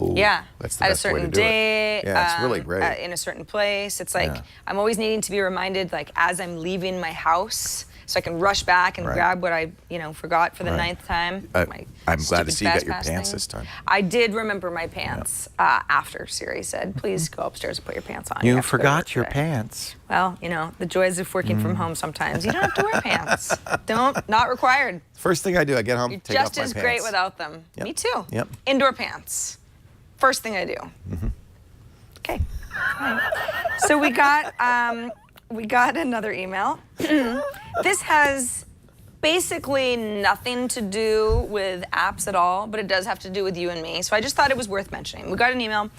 ooh, yeah. that's the At a best way to certain do day. it. Yeah, it's really great. In a certain place. It's like Yeah. I'm always needing to be reminded, like as I'm leaving my house, so I can rush back and Right. grab what I forgot for the Right. 9th time. I'm glad to see you got your Fast pants thing. this time. I did remember my pants after Siri said, please go upstairs and put your pants on. You have to go to work forgot your today." pants. Well, the joys of working from home sometimes. You don't have to wear pants. Not required. First thing I do, I get home, You're take off just my as pants. great without them. Yep. Me too. Yep. Indoor pants. First thing I do. Okay. All right. So we got another email. This has basically nothing to do with apps at all, but it does have to do with you and me. So I just thought it was worth mentioning. We got an email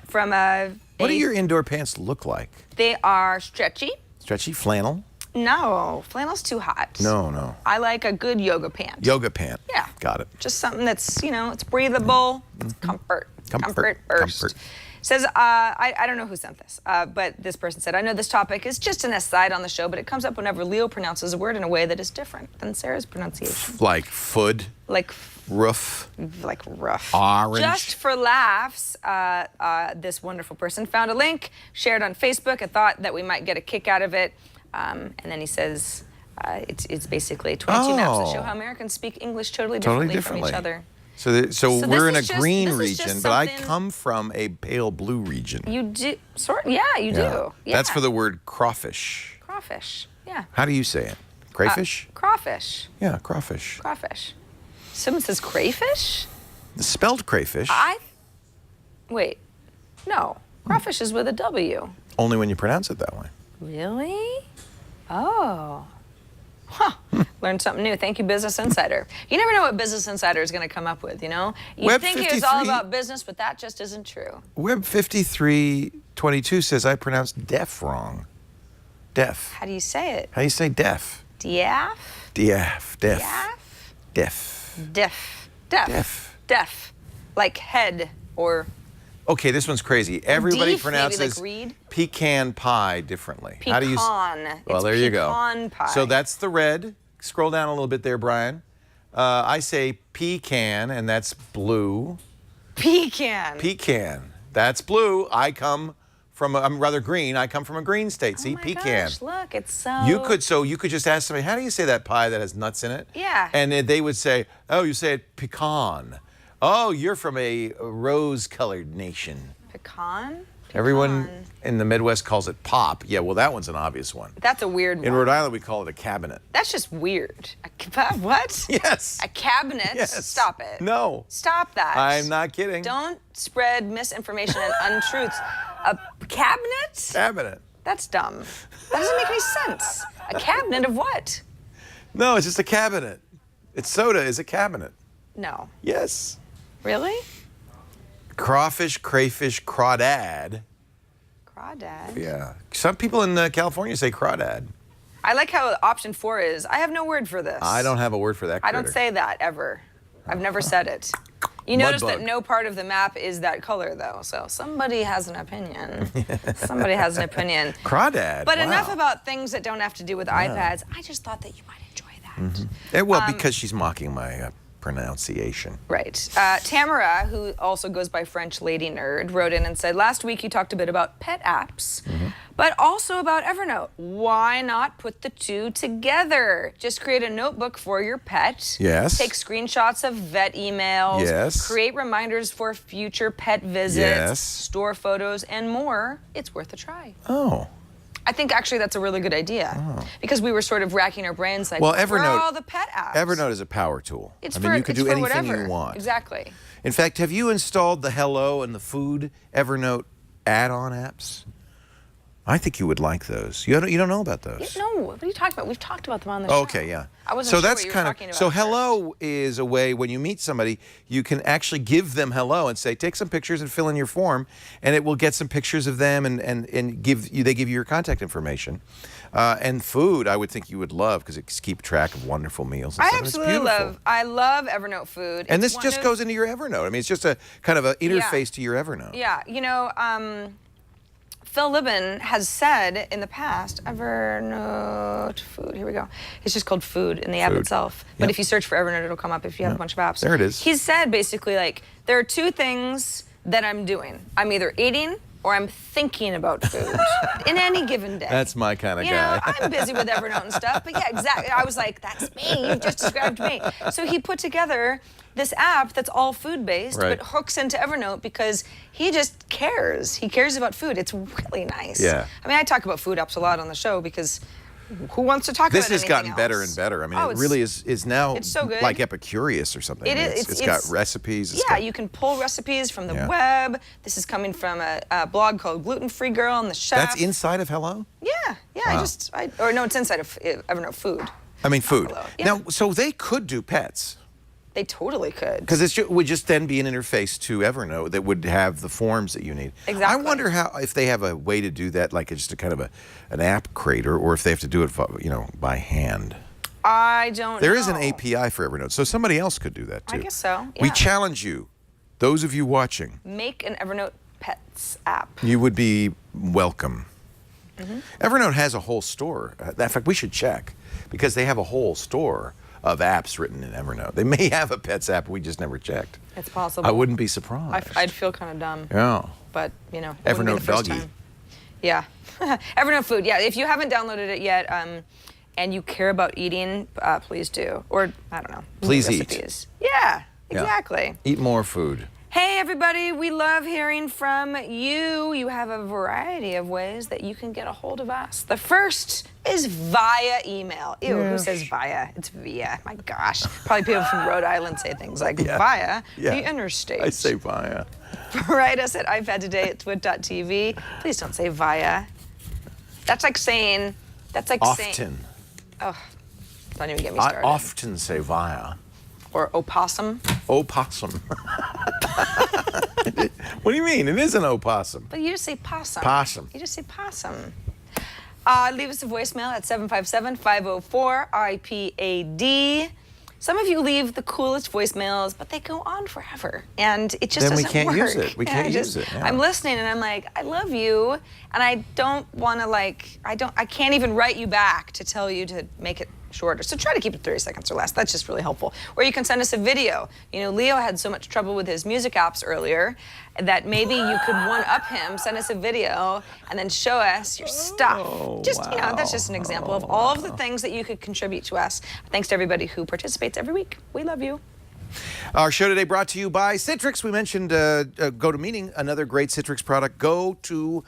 from What do your indoor pants look like? They are stretchy. Stretchy flannel? No, flannel's too hot. No. I like a good yoga pant. Yoga pant. Yeah. Got it. Just something that's, it's breathable. It's comfort. Comfort first. comfort. Says, I don't know who sent this, but this person said, I know this topic is just an aside on the show, but it comes up whenever Leo pronounces a word in a way that is different than Sarah's pronunciation. Like food, Like roof, rough. orange. Just for laughs, this wonderful person found a link, shared on Facebook, and thought that we might get a kick out of it. And then he says, it's basically 22 maps that show how Americans speak English totally differently from each other. So So we're in this a is green just region, but I something- come from a pale blue region. You do, you do. Yeah. That's for the word crawfish. Crawfish, yeah. How do you say it? Crayfish? Crawfish, Yeah, crawfish. crawfish. Someone says crayfish? It's spelled crayfish, Wait, no. Crawfish is with a W. only when you pronounce it that way. Really? Oh. Huh. Learned something new. Thank you, Business Insider. You never know what Business Insider is going to come up with, You Web think it was all 53 about business, but that just isn't true. Web 5322 says I pronounced deaf wrong. Deaf. How do you say it? How do you say deaf? Diaf? Deaf. Deaf. Diaf? Deaf. Deaf. Deaf. Deaf. Deaf. Like head or Okay, this one's crazy. Everybody Deef, maybe pronounces like reed? pecan pie differently. How do you? pecan. Well, It's there you go. pecan pie. So that's the red. Scroll down a little bit there, Brian. I say pecan, and that's blue. pecan. Pecan. That's blue. I'm rather green. I come from a green state. See, Oh my pecan. gosh, look, it's so. You could just ask somebody, how do you say that pie that has nuts in it? Yeah. And they would say, oh, you say it pecan. Oh, you're from a rose-colored nation. Pecan? Everyone Pecan. in the Midwest calls it pop. Yeah, well, that one's an obvious one. That's a weird one. In Rhode Island, we call it a cabinet. That's just weird. What? Yes. A cabinet? Yes. Stop it. No. Stop that. I'm not kidding. Don't spread misinformation and untruths. A cabinet? Cabinet. That's dumb. That doesn't make any sense. A cabinet of what? No, it's just a cabinet. It's soda is a cabinet. No. Yes. Really? Crawfish, crayfish, crawdad. Crawdad? Yeah. Some people in California say crawdad. I like how option 4 is, I have no word for this. I don't have a word for that I don't critter. say that ever. I've never said it. You notice that Mudbug. no part of the map is that color, though. So somebody has an opinion. Somebody has an opinion. Crawdad. But wow. enough about things that don't have to do with iPads. I just thought that you might enjoy that. Well, because she's mocking my pronunciation. Right. Tamara, who also goes by French Lady Nerd, wrote in and said, last week you talked a bit about pet apps, but also about Evernote. Why not put the two together? Just create a notebook for your pet. Yes. Take screenshots of vet emails. Yes. Create reminders for future pet visits. Yes. Store photos and more. It's worth a try. Oh. I think actually that's a really good idea because we were sort of racking our brains like, Well, where Evernote- are all the pet apps? Evernote is a power tool. It's I mean, for, you can it's do for anything whatever. you want. Exactly. In fact, have you installed the Hello and the Food Evernote add-on apps? I think you would like those. You don't know about those. No, what are you talking about? We've talked about them on the show. Okay, yeah. I wasn't so sure that's what you were kind talking of about so. first. Hello is a way when you meet somebody, you can actually give them hello and say, take some pictures and fill in your form, and it will get some pictures of them and give you. They give you your contact information, and food. I would think you would love because it keeps track of wonderful meals. And I stuff, and it's absolutely beautiful. love. I love Evernote food. And It's this one just of- goes into your Evernote. I mean, it's just a kind of an interface to your Evernote. Yeah, you know, Phil Libin has said in the past, Evernote food, here we go. It's just called food in the app Food. itself. But Yep. if you search for Evernote, it'll come up if you have a bunch of apps. There it is. He's said basically like, there are two things that I'm doing. I'm either eating or I'm thinking about food in any given day. That's my kind of You guy. know, I'm busy with Evernote and stuff, but yeah, exactly. I was like, that's me. You just described me. So he put together this app that's all food-based, Right. but hooks into Evernote because he just cares. He cares about food. It's really nice. Yeah. I mean, I talk about food apps a lot on the show because who wants to talk This about has anything gotten else? better and better. I mean, Oh, it it's- really is now it's so good. like Epicurious or something. It I mean, is. It's got recipes. It's Yeah, got, you can pull recipes from the Yeah. web. This is coming from a blog called Gluten Free Girl and the Chef. That's inside of Hello? Yeah, Wow. or no, it's inside of Evernote Food. I mean, food. Hello. Yeah. Now, so they could do pets. They totally could. Because it would just then be an interface to Evernote that would have the forms that you need. Exactly. I wonder if they have a way to do that, like just a kind of an app creator, or if they have to do it, by hand. I don't know. There is an API for Evernote, so somebody else could do that too. I guess so, We yeah. challenge you, those of you watching, Make an Evernote Pets app. you would be welcome. Mm-hmm. Evernote has a whole store. In fact, we should check because they have a whole store of apps written in Evernote. They may have a pets app. We just never checked. It's possible. I wouldn't be surprised. I'd feel kind of dumb. Yeah. But, you know, it wouldn't be Evernote the first doggy. time. Yeah. Evernote Food. Yeah, if you haven't downloaded it yet and you care about eating, please do. Or, I don't know. Please eat. recipes. Yeah, Yeah. exactly. Eat more food. Hey, everybody, we love hearing from you. You have a variety of ways that you can get a hold of us. The first is via email. Ew, who says via? It's via. My gosh. Probably people from Rhode Island say things like via the interstate. I say via. Write us at iPadtoday@twit.tv. Please don't say via. That's like saying. Often. Oh, don't even get me I started. often say via. Or opossum. Opossum. What do you mean? It is an opossum. But you just say possum. Possum. You just say possum. Leave us a voicemail at 757-504-IPAD. Some of you leave the coolest voicemails, but they go on forever, and it just Then we doesn't can't work. use it. We can't I use it, yeah. I'm listening, and I'm like, I love you, and I don't want to I can't even write you back to tell you to make it shorter. So try to keep it 30 seconds or less. That's just really helpful. Or you can send us a video. You know, Leo had so much trouble with his music apps earlier that maybe you could one-up him, send us a video, and then show us your stuff. You know, that's just an example of all of the things that you could contribute to us. Thanks to everybody who participates every week. We love you. Our show today brought to you by Citrix. We mentioned GoToMeeting, another great Citrix product. GoToMyPC.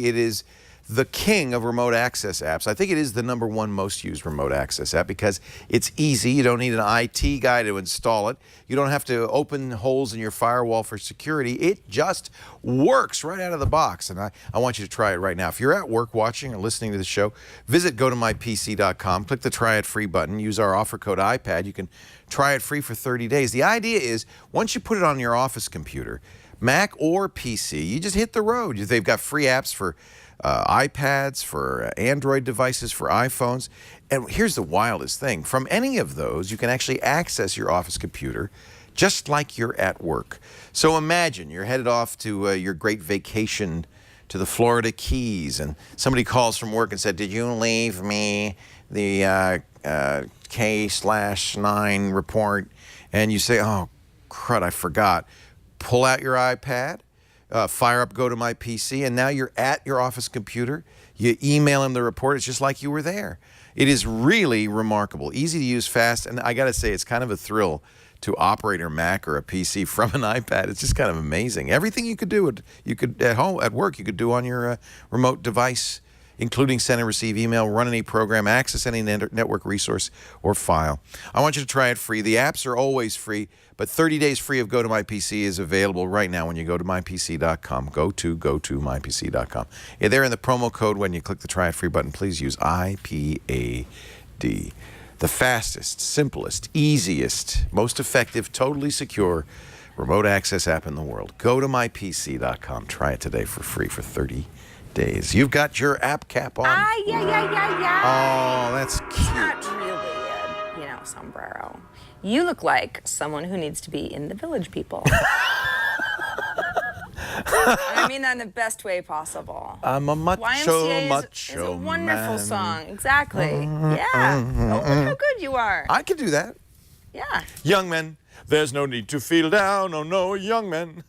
It is the king of remote access apps. I think it is the #1 most used remote access app because it's easy. You don't need an IT guy to install it. You don't have to open holes in your firewall for security. It just works right out of the box. And I want you to try it right now. If you're at work watching or listening to the show, visit GoToMyPC.com. Click the Try It Free button. Use our offer code iPad. You can try it free for 30 days. The idea is once you put it on your office computer, Mac or PC, you just hit the road. They've got free apps for iPads, for Android devices, for iPhones. And here's the wildest thing. From any of those, you can actually access your office computer just like you're at work. So imagine you're headed off to your great vacation to the Florida Keys, and somebody calls from work and said, did you leave me the K/9 report? And you say, oh, crud, I forgot. Pull out your iPad, fire up GoToMyPC, and now you're at your office computer. You email him the report. It's just like you were there. It is really remarkable. Easy to use, fast, and I got to say, it's kind of a thrill to operate a Mac or a PC from an iPad. It's just kind of amazing. Everything you could do, you could at home, at work, you could do on your remote device including send and receive email, run any program, access any network resource or file. I want you to try it free. The apps are always free, but 30 days free of GoToMyPC is available right now when you go to mypc.com. Go to GoToMyPC.com. Yeah, there in the promo code when you click the try it free button, please use IPAD. The fastest, simplest, easiest, most effective, totally secure remote access app in the world. Go to mypc.com. Try it today for free for 30 days. You've got your app cap on? Yeah. Oh, that's cute. Not really sombrero. You look like someone who needs to be in the Village People. I mean that in the best way possible. I'm a macho, YMCA is a wonderful man. song. Exactly. Yeah. Oh, look how good you are. I can do that. Yeah. Young men, there's no need to feel down. Oh, no, young men.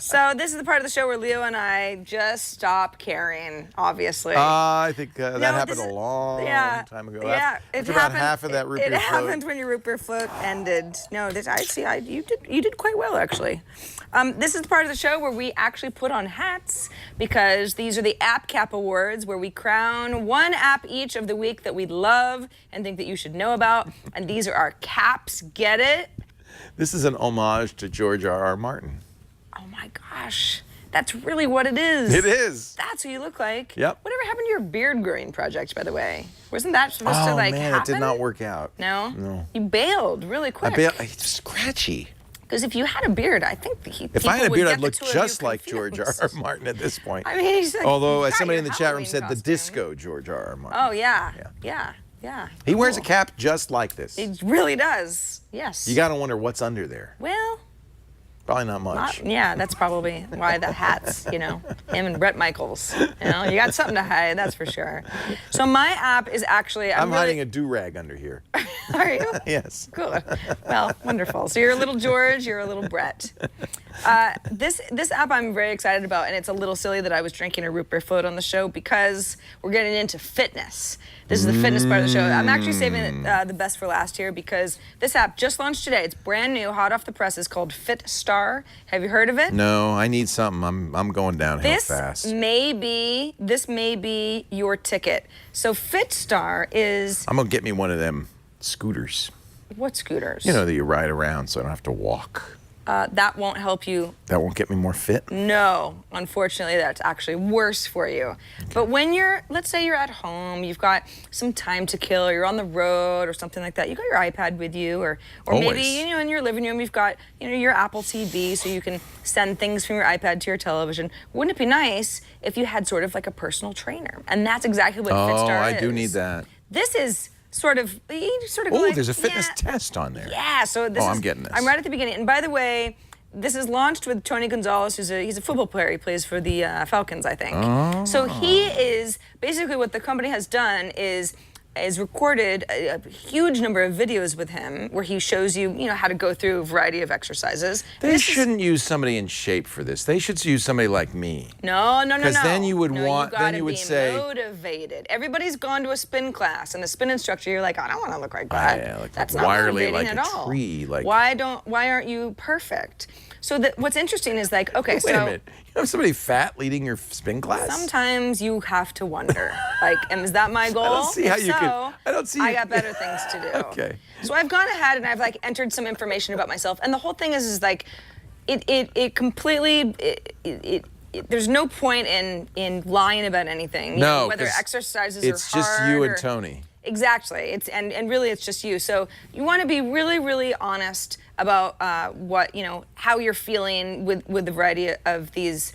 So this is the part of the show where Leo and I just stop caring, obviously. I think that happened a long time ago. Yeah, After about half of that root beer It float. happened when your root beer float ended. No, you did quite well, actually. This is the part of the show where we actually put on hats because these are the App Cap Awards where we crown one app each of the week that we love and think that you should know about. And these are our caps. Get it? This is an homage to George R.R. Martin. Oh my gosh. That's really what it is. It is. That's who you look like. Yep. Whatever happened to your beard growing project, by the way? Wasn't that supposed to man, happen? it did not work out. No? No. You bailed really quick. It's scratchy. Because if you had a beard, I think If I had a beard, I'd look just like George R.R. Martin at this point. I mean, he's like, Although, you've got somebody your in the chat room Halloween said the costume. disco George R.R. Martin. Oh, yeah. He wears a Cool. cap just like this. He really does. Yes. You got to wonder what's under there. Well, Probably not much. that's probably why the hats, him and Bret Michaels. You got something to hide, that's for sure. So my app is actually... I'm hiding a do-rag under here. Are you? Yes. Good. Well, wonderful. So you're a little George, you're a little Brett. This app I'm very excited about, and it's a little silly that I was drinking a root beer float on the show because we're getting into fitness. This is the fitness part of the show. I'm actually saving it the best for last here because this app just launched today. It's brand new, hot off the press. It's called FitStar. Have you heard of it? No, I need something. I'm going downhill fast. This may be your ticket. So FitStar is... I'm going to get me one of them scooters. What scooters? You know, that you ride around so I don't have to walk. That won't help you. That won't get me more fit? No, unfortunately, that's actually worse for you. Okay. But when let's say you're at home, you've got some time to kill, or you're on the road or something like that, you got your iPad with you, or maybe, in your living room, you've got, your Apple TV, so you can send things from your iPad to your television. Wouldn't it be nice if you had sort of like a personal trainer? And that's exactly what FitStar is. I do need that. This is go there's a fitness test on there. Yeah, so I'm getting this. I'm right at the beginning. And by the way, this is launched with Tony Gonzalez, he's a football player. He plays for the Falcons, I think. Oh. So he is, basically what the company has done is recorded a huge number of videos with him where he shows you, how to go through a variety of exercises. They shouldn't use somebody in shape for this. They should use somebody like me. No. Because then you would say motivated. Everybody's gone to a spin class, and the spin instructor, you're like, I don't want to look like that. That's not motivating like at a all. tree. Like why aren't you perfect? So what's interesting is like, okay, wait a minute. You have somebody fat leading your spin class? Sometimes you have to wonder, and is that my goal? I don't see how you can. I don't see. I got better things to do. Okay. So I've gone ahead and I've entered some information about myself, and the whole thing is it completely. There's no point in lying about anything. No, whether exercises it's are hard. It's just you and Tony. Exactly. And really it's just you. So you want to be really, really honest about how you're feeling with the variety of these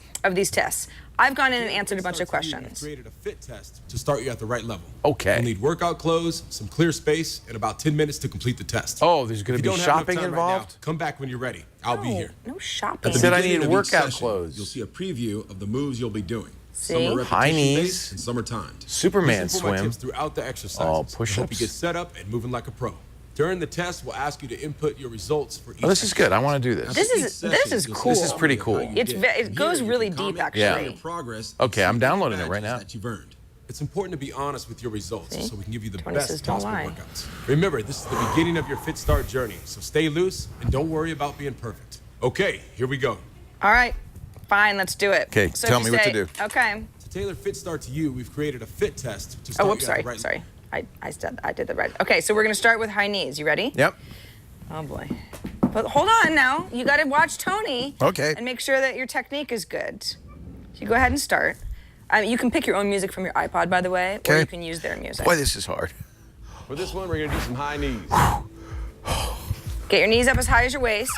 tests. I've gone in and answered a bunch of questions. Created a fit test to start you at the right level. Okay. You'll need workout clothes, some clear space, and about 10 minutes to complete the test. Oh, there's going to be shopping involved? Right now, come back when you're ready. I'll be here. No shopping. You said I needed workout clothes. You'll see a preview of the moves you'll be doing. See? Some are High knees. repetition-based and some are timed. Superman Listen for my swim. tips throughout the exercises. Oh, I push-ups. hope you get set up and moving like a pro. During the test, we'll ask you to input your results for each. Oh, this is good. I want to do this. This is cool. This is pretty cool. It goes really deep, actually. Yeah. Okay, I'm downloading it right now. That you've earned. It's important to be honest with your results so we can give you the Tony says best don't possible lie. workouts. Remember, this is the beginning of your FitStar journey, so stay loose and don't worry about being perfect. Okay, here we go. All right. Fine, let's do it. Okay, So tell if you me what to say, do. Okay. To tailor FitStar to you, we've created a fit test to Oh, start whoops, you at sorry, the right. sorry. I did the right. Okay, so we're gonna start with high knees. You ready? Yep. Oh boy. But hold on now. You gotta watch Tony. Okay. And make sure that your technique is good. So you go ahead and start. You can pick your own music from your iPod, by the way, or Okay. you can use their music. Boy, this is hard. For this one, we're gonna do some high knees. Get your knees up as high as your waist.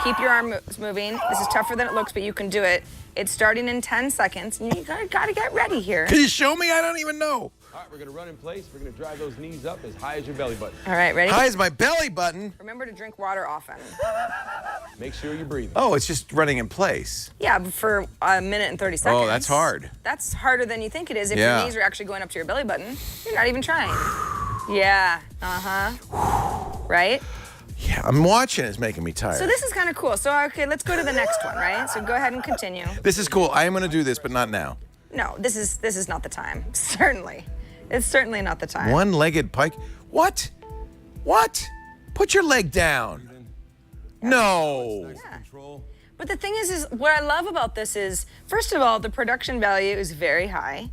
Keep your arms moving. This is tougher than it looks, but you can do it. It's starting in 10 seconds, and you gotta get ready here. Can you show me? I don't even know. All right, we're gonna run in place. We're gonna drive those knees up as high as your belly button. All right, ready? High as my belly button. Remember to drink water often. Make sure you're breathing. Oh, it's just running in place. Yeah, but for a minute and 30 seconds. Oh, that's hard. That's harder than you think it is if Yeah. your knees are actually going up to your belly button. You're not even trying. Yeah, right? Yeah, I'm watching. It's making me tired. So this is kind of cool. So, okay, let's go to the next one, right? So go ahead and continue. This is cool. I am going to do this, but not now. No, this is not the time. Certainly. It's certainly not the time. One-legged pike. What? What? Put your leg down. No. Control. But the thing is what I love about this is, first of all, the production value is very high.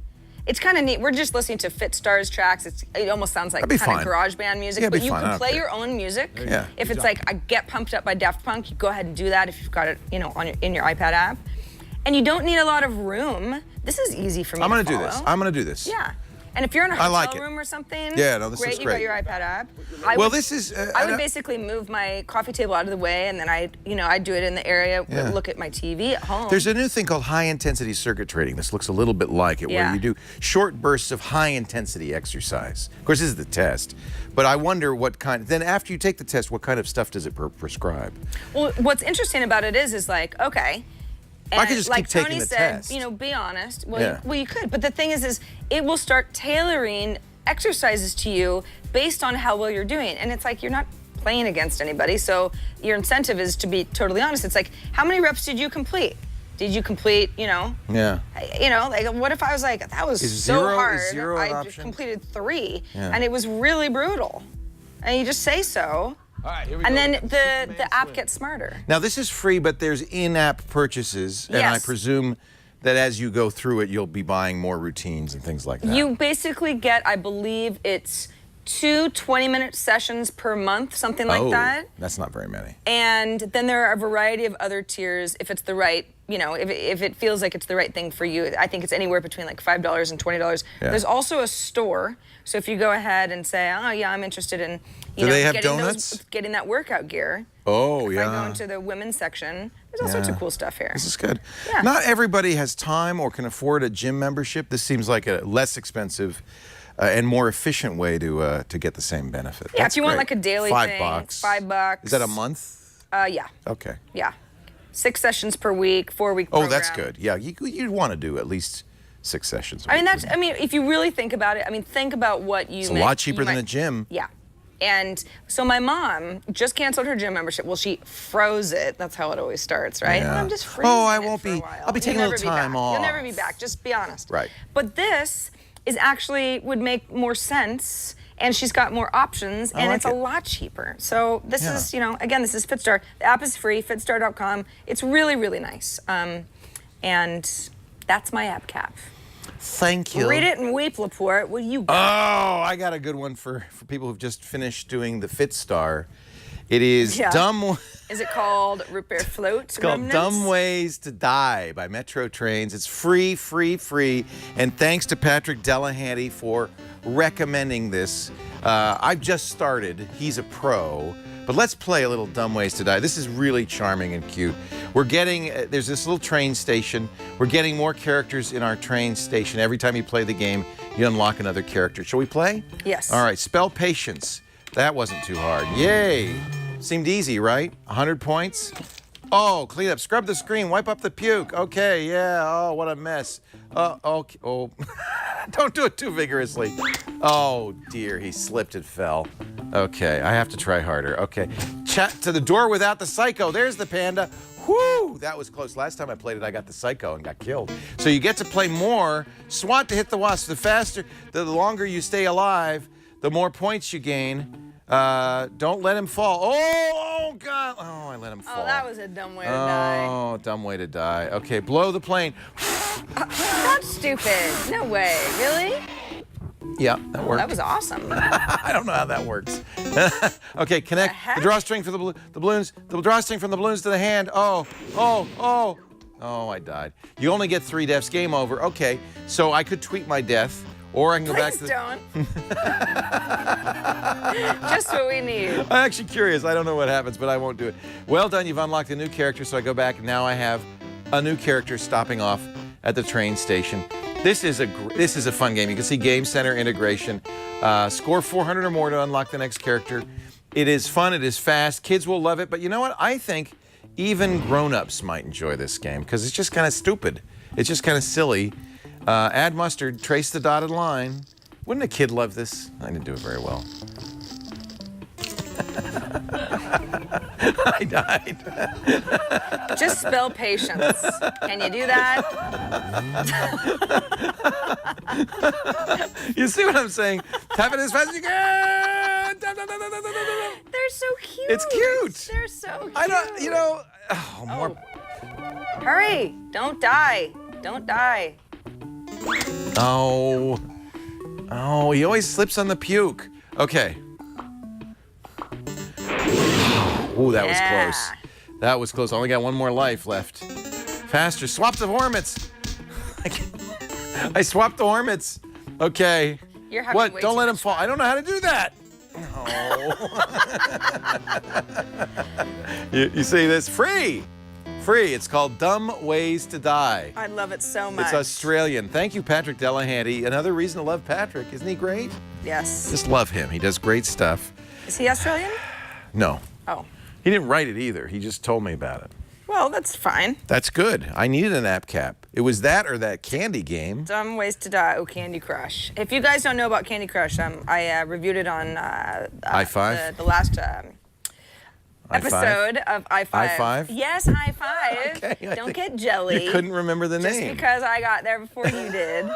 It's kind of neat. We're just listening to FitStar's tracks. It almost sounds like That'd be kind fine. of garage band music, Yeah, it'd but be you fine. I can don't play care. your own music. Yeah. If it's like I Get Pumped Up by Daft Punk, you go ahead and do that if you've got it, in your iPad app. And you don't need a lot of room. This is easy for me I'm to going to do follow. this. I'm going to do this. Yeah. And if you're in a I hotel like it. room or something, Yeah, no, this great, looks you got great. your iPad app. Well, this is... I would basically move my coffee table out of the way, and then I'd do it in the area, Yeah. look at my TV at home. There's a new thing called high-intensity circuit training. This looks a little bit like it, where Yeah. you do short bursts of high-intensity exercise. Of course, this is the test. But I wonder what kind... Then after you take the test, what kind of stuff does it prescribe? Well, what's interesting about it is like, okay. And I could just like keep taking Tony the said, test. be honest. Well, Yeah. you could. But the thing is it will start tailoring exercises to you based on how well you're doing. And it's like you're not playing against anybody, so your incentive is to be totally honest. It's like, how many reps did you complete? Did you complete, Yeah. like what if I was like, that was Is so zero- hard. is zero an I option? completed 3, Yeah. and it was really brutal. And you just say so. All right, here we And go. then We got Superman the app swing. gets smarter. Now, this is free, but there's in-app purchases. And I Yes. presume that as you go through it, you'll be buying more routines and things like that. You basically get, I believe it's 2 20-minute sessions per month, something like that. That's not very many. And then there are a variety of other tiers if it's the right, if it feels like it's the right thing for you. I think it's anywhere between like $5 and $20. Yeah. There's also a store. So if you go ahead and say, oh yeah, I'm interested in, Do they have getting donuts? getting that workout gear. Oh, If yeah. I go into the women's section, there's all sorts of cool stuff here. This is good. Yeah. Not everybody has time or can afford a gym membership. This seems like a less expensive and more efficient way to get the same benefit. Yeah, That's if you want great. like a daily $5. thing, $5. Is that a month? Yeah. Okay. Yeah. 6 sessions per week, 4-week Oh, program. that's good. Yeah, you'd want to do at least 6 sessions. I mean, if you really think about it, think about what you It's a lot cheaper than a gym. Yeah. And so my mom just canceled her gym membership. Well, she froze it. That's how it always starts, right? Yeah. I'm just freezing Oh, I it won't for a be- while. I'll be taking a You'll little never be time back. off. You'll never be back. Just be honest. Right. But this is actually would make more sense, and she's got more options, and like it's it. a lot cheaper. So this Yeah. is, again, this is FitStar. The app is free, fitstar.com. It's really, really nice. And that's my app cap. Thank you. Read it and weep, Laporte. What do you got? Oh, I got a good one for people who've just finished doing the FitStar. It is Yeah. Dumb... Is it called Repair Float? It's called Dumb Ways to Die by Metro Trains. It's free, free, free. And thanks to Patrick Delahanty for recommending this. I've just started. He's a pro. But let's play a little Dumb Ways to Die. This is really charming and cute. We're getting, there's this little train station. We're getting more characters in our train station. Every time you play the game, you unlock another character. Shall we play? Yes. All right, spell patience. That wasn't too hard. Yay. Seemed easy, right? 100 points. Oh, clean up. Scrub the screen. Wipe up the puke. Okay, yeah. Oh, what a mess. Okay. Oh, don't do it too vigorously. Oh, dear. He slipped and fell. Okay, I have to try harder. Okay. Chat to the door without the psycho. There's the panda. Whoo! That was close. Last time I played it, I got the psycho and got killed. So you get to play more. SWAT to hit the wasp. The longer you stay alive, the more points you gain. Don't let him fall. Oh, God. Oh, I let him fall. Oh, that was a dumb way to die. Oh, dumb way to die. Okay, blow the plane. That's stupid. No way. Really? Yeah, that worked. That was awesome. I don't know how that works. Okay, connect the drawstring for the balloons. The drawstring from the balloons to the hand. Oh, I died. You only get 3 deaths. Game over. Okay, so I could tweet my death, or I can go back to Please don't. Just what we need. I'm actually curious. I don't know what happens, but I won't do it. Well done. You've unlocked a new character, so I go back, and now I have a new character stopping off at the train station. This is a fun game. You can see Game Center integration. Score 400 or more to unlock the next character. It is fun. It is fast. Kids will love it. But you know what? I think even grown-ups might enjoy this game because it's just kind of stupid. It's just kind of silly. Add mustard. Trace the dotted line. Wouldn't a kid love this? I didn't do it very well. I died. Just spell patience. Can you do that? You see what I'm saying? Tap it as fast as you can. They're so cute. It's cute. They're so cute. I don't, you know. Oh, more. Hurry. Don't die. Don't die. Oh, he always slips on the puke. Okay. Ooh, that was close. That was close. I only got 1 more life left. Faster. Swap the Hormats. I swapped the Hormats. Okay. You're having What? way Don't too let him much fall. I don't know how to do that. Oh. you see this? Free. It's called Dumb Ways to Die. I love it so much. It's Australian. Thank you, Patrick Delahanty. Another reason to love Patrick. Isn't he great? Yes. Just love him. He does great stuff. Is he Australian? No. Oh. He didn't write it either. He just told me about it. Well, that's fine. That's good. I needed an app cap. It was that or that candy game. Dumb Ways to Die. Oh, Candy Crush. If you guys don't know about Candy Crush, I reviewed it on i5? the last episode of i5. i5? Yes, i5. Okay, don't get jelly. You couldn't remember the just name. because I got there before you did.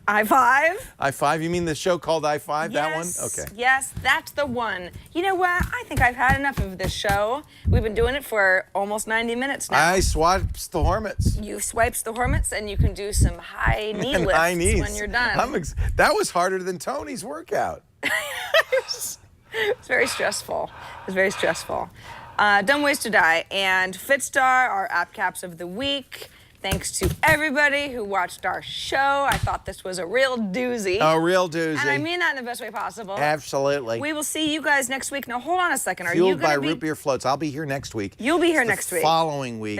i5? i5? You mean the show called i5? Yes, that one? Okay. Yes, that's the one. You know what? I think I've had enough of this show. We've been doing it for almost 90 minutes now. I swipes the Hormats. You swipes the Hormats and you can do some high knee And lifts high knees. when you're done. That was harder than Tony's workout. It's very stressful. It's very stressful. Dumb Ways to Die and FitStar, our app caps of the week. Thanks to everybody who watched our show. I thought this was a real doozy. A real doozy. And I mean that in the best way possible. Absolutely. We will see you guys next week. Now, hold on a second. Are you Fueled by going to root beer floats. I'll be here next week. You'll be here It's next the week. Following week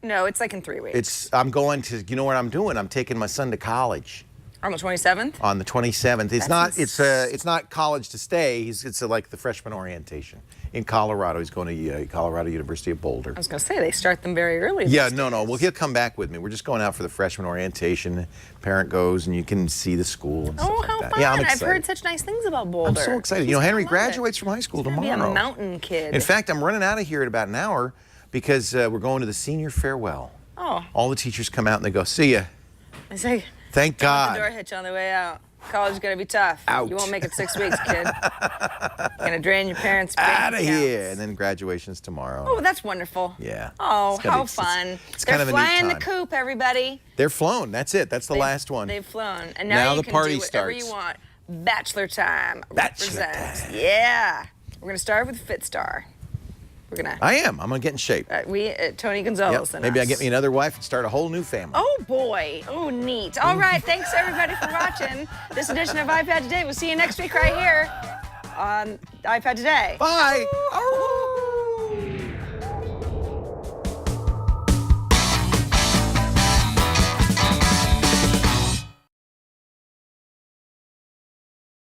No, it's like in 3 weeks. I'm going to. You know what I'm doing? I'm taking my son to college. On the 27th? On the 27th. It's not college to stay. It's like the freshman orientation in Colorado. He's going to Colorado University of Boulder. I was going to say, they start them very early. Yeah, no. Well, he'll come back with me. We're just going out for the freshman orientation. Parent goes, and you can see the school and stuff like how that. fun. Yeah, I'm I've excited. heard such nice things about Boulder. I'm so excited. You know, Henry graduates from high school He's tomorrow. gonna be a mountain kid. In fact, I'm running out of here in about an hour because we're going to the senior farewell. Oh. All the teachers come out and they go, see ya. I say, Thank don't let God. the door hit you on the way out. College is going to be tough. Out. You won't make it 6 weeks, kid. You're going to drain your parents' bank Out of accounts. here. And then graduation's tomorrow. Oh, that's wonderful. Yeah. Oh, It's gonna how be- fun. it's They're kind of a neat flying the time. coop, everybody. They're flown. That's it. That's the last one. They've flown. And Now now you the can party do whatever starts. you want. Bachelor time. Bachelor represents. time. Yeah. We're going to start with FitStar. We're going to... I am. I'm going to get in shape. Tony Gonzalez Yep. and Maybe I us. get me another wife and start a whole new family. Oh, boy. Oh, neat. All right. Thanks, everybody, for watching this edition of iPad Today. We'll see you next week right here on iPad Today. Bye.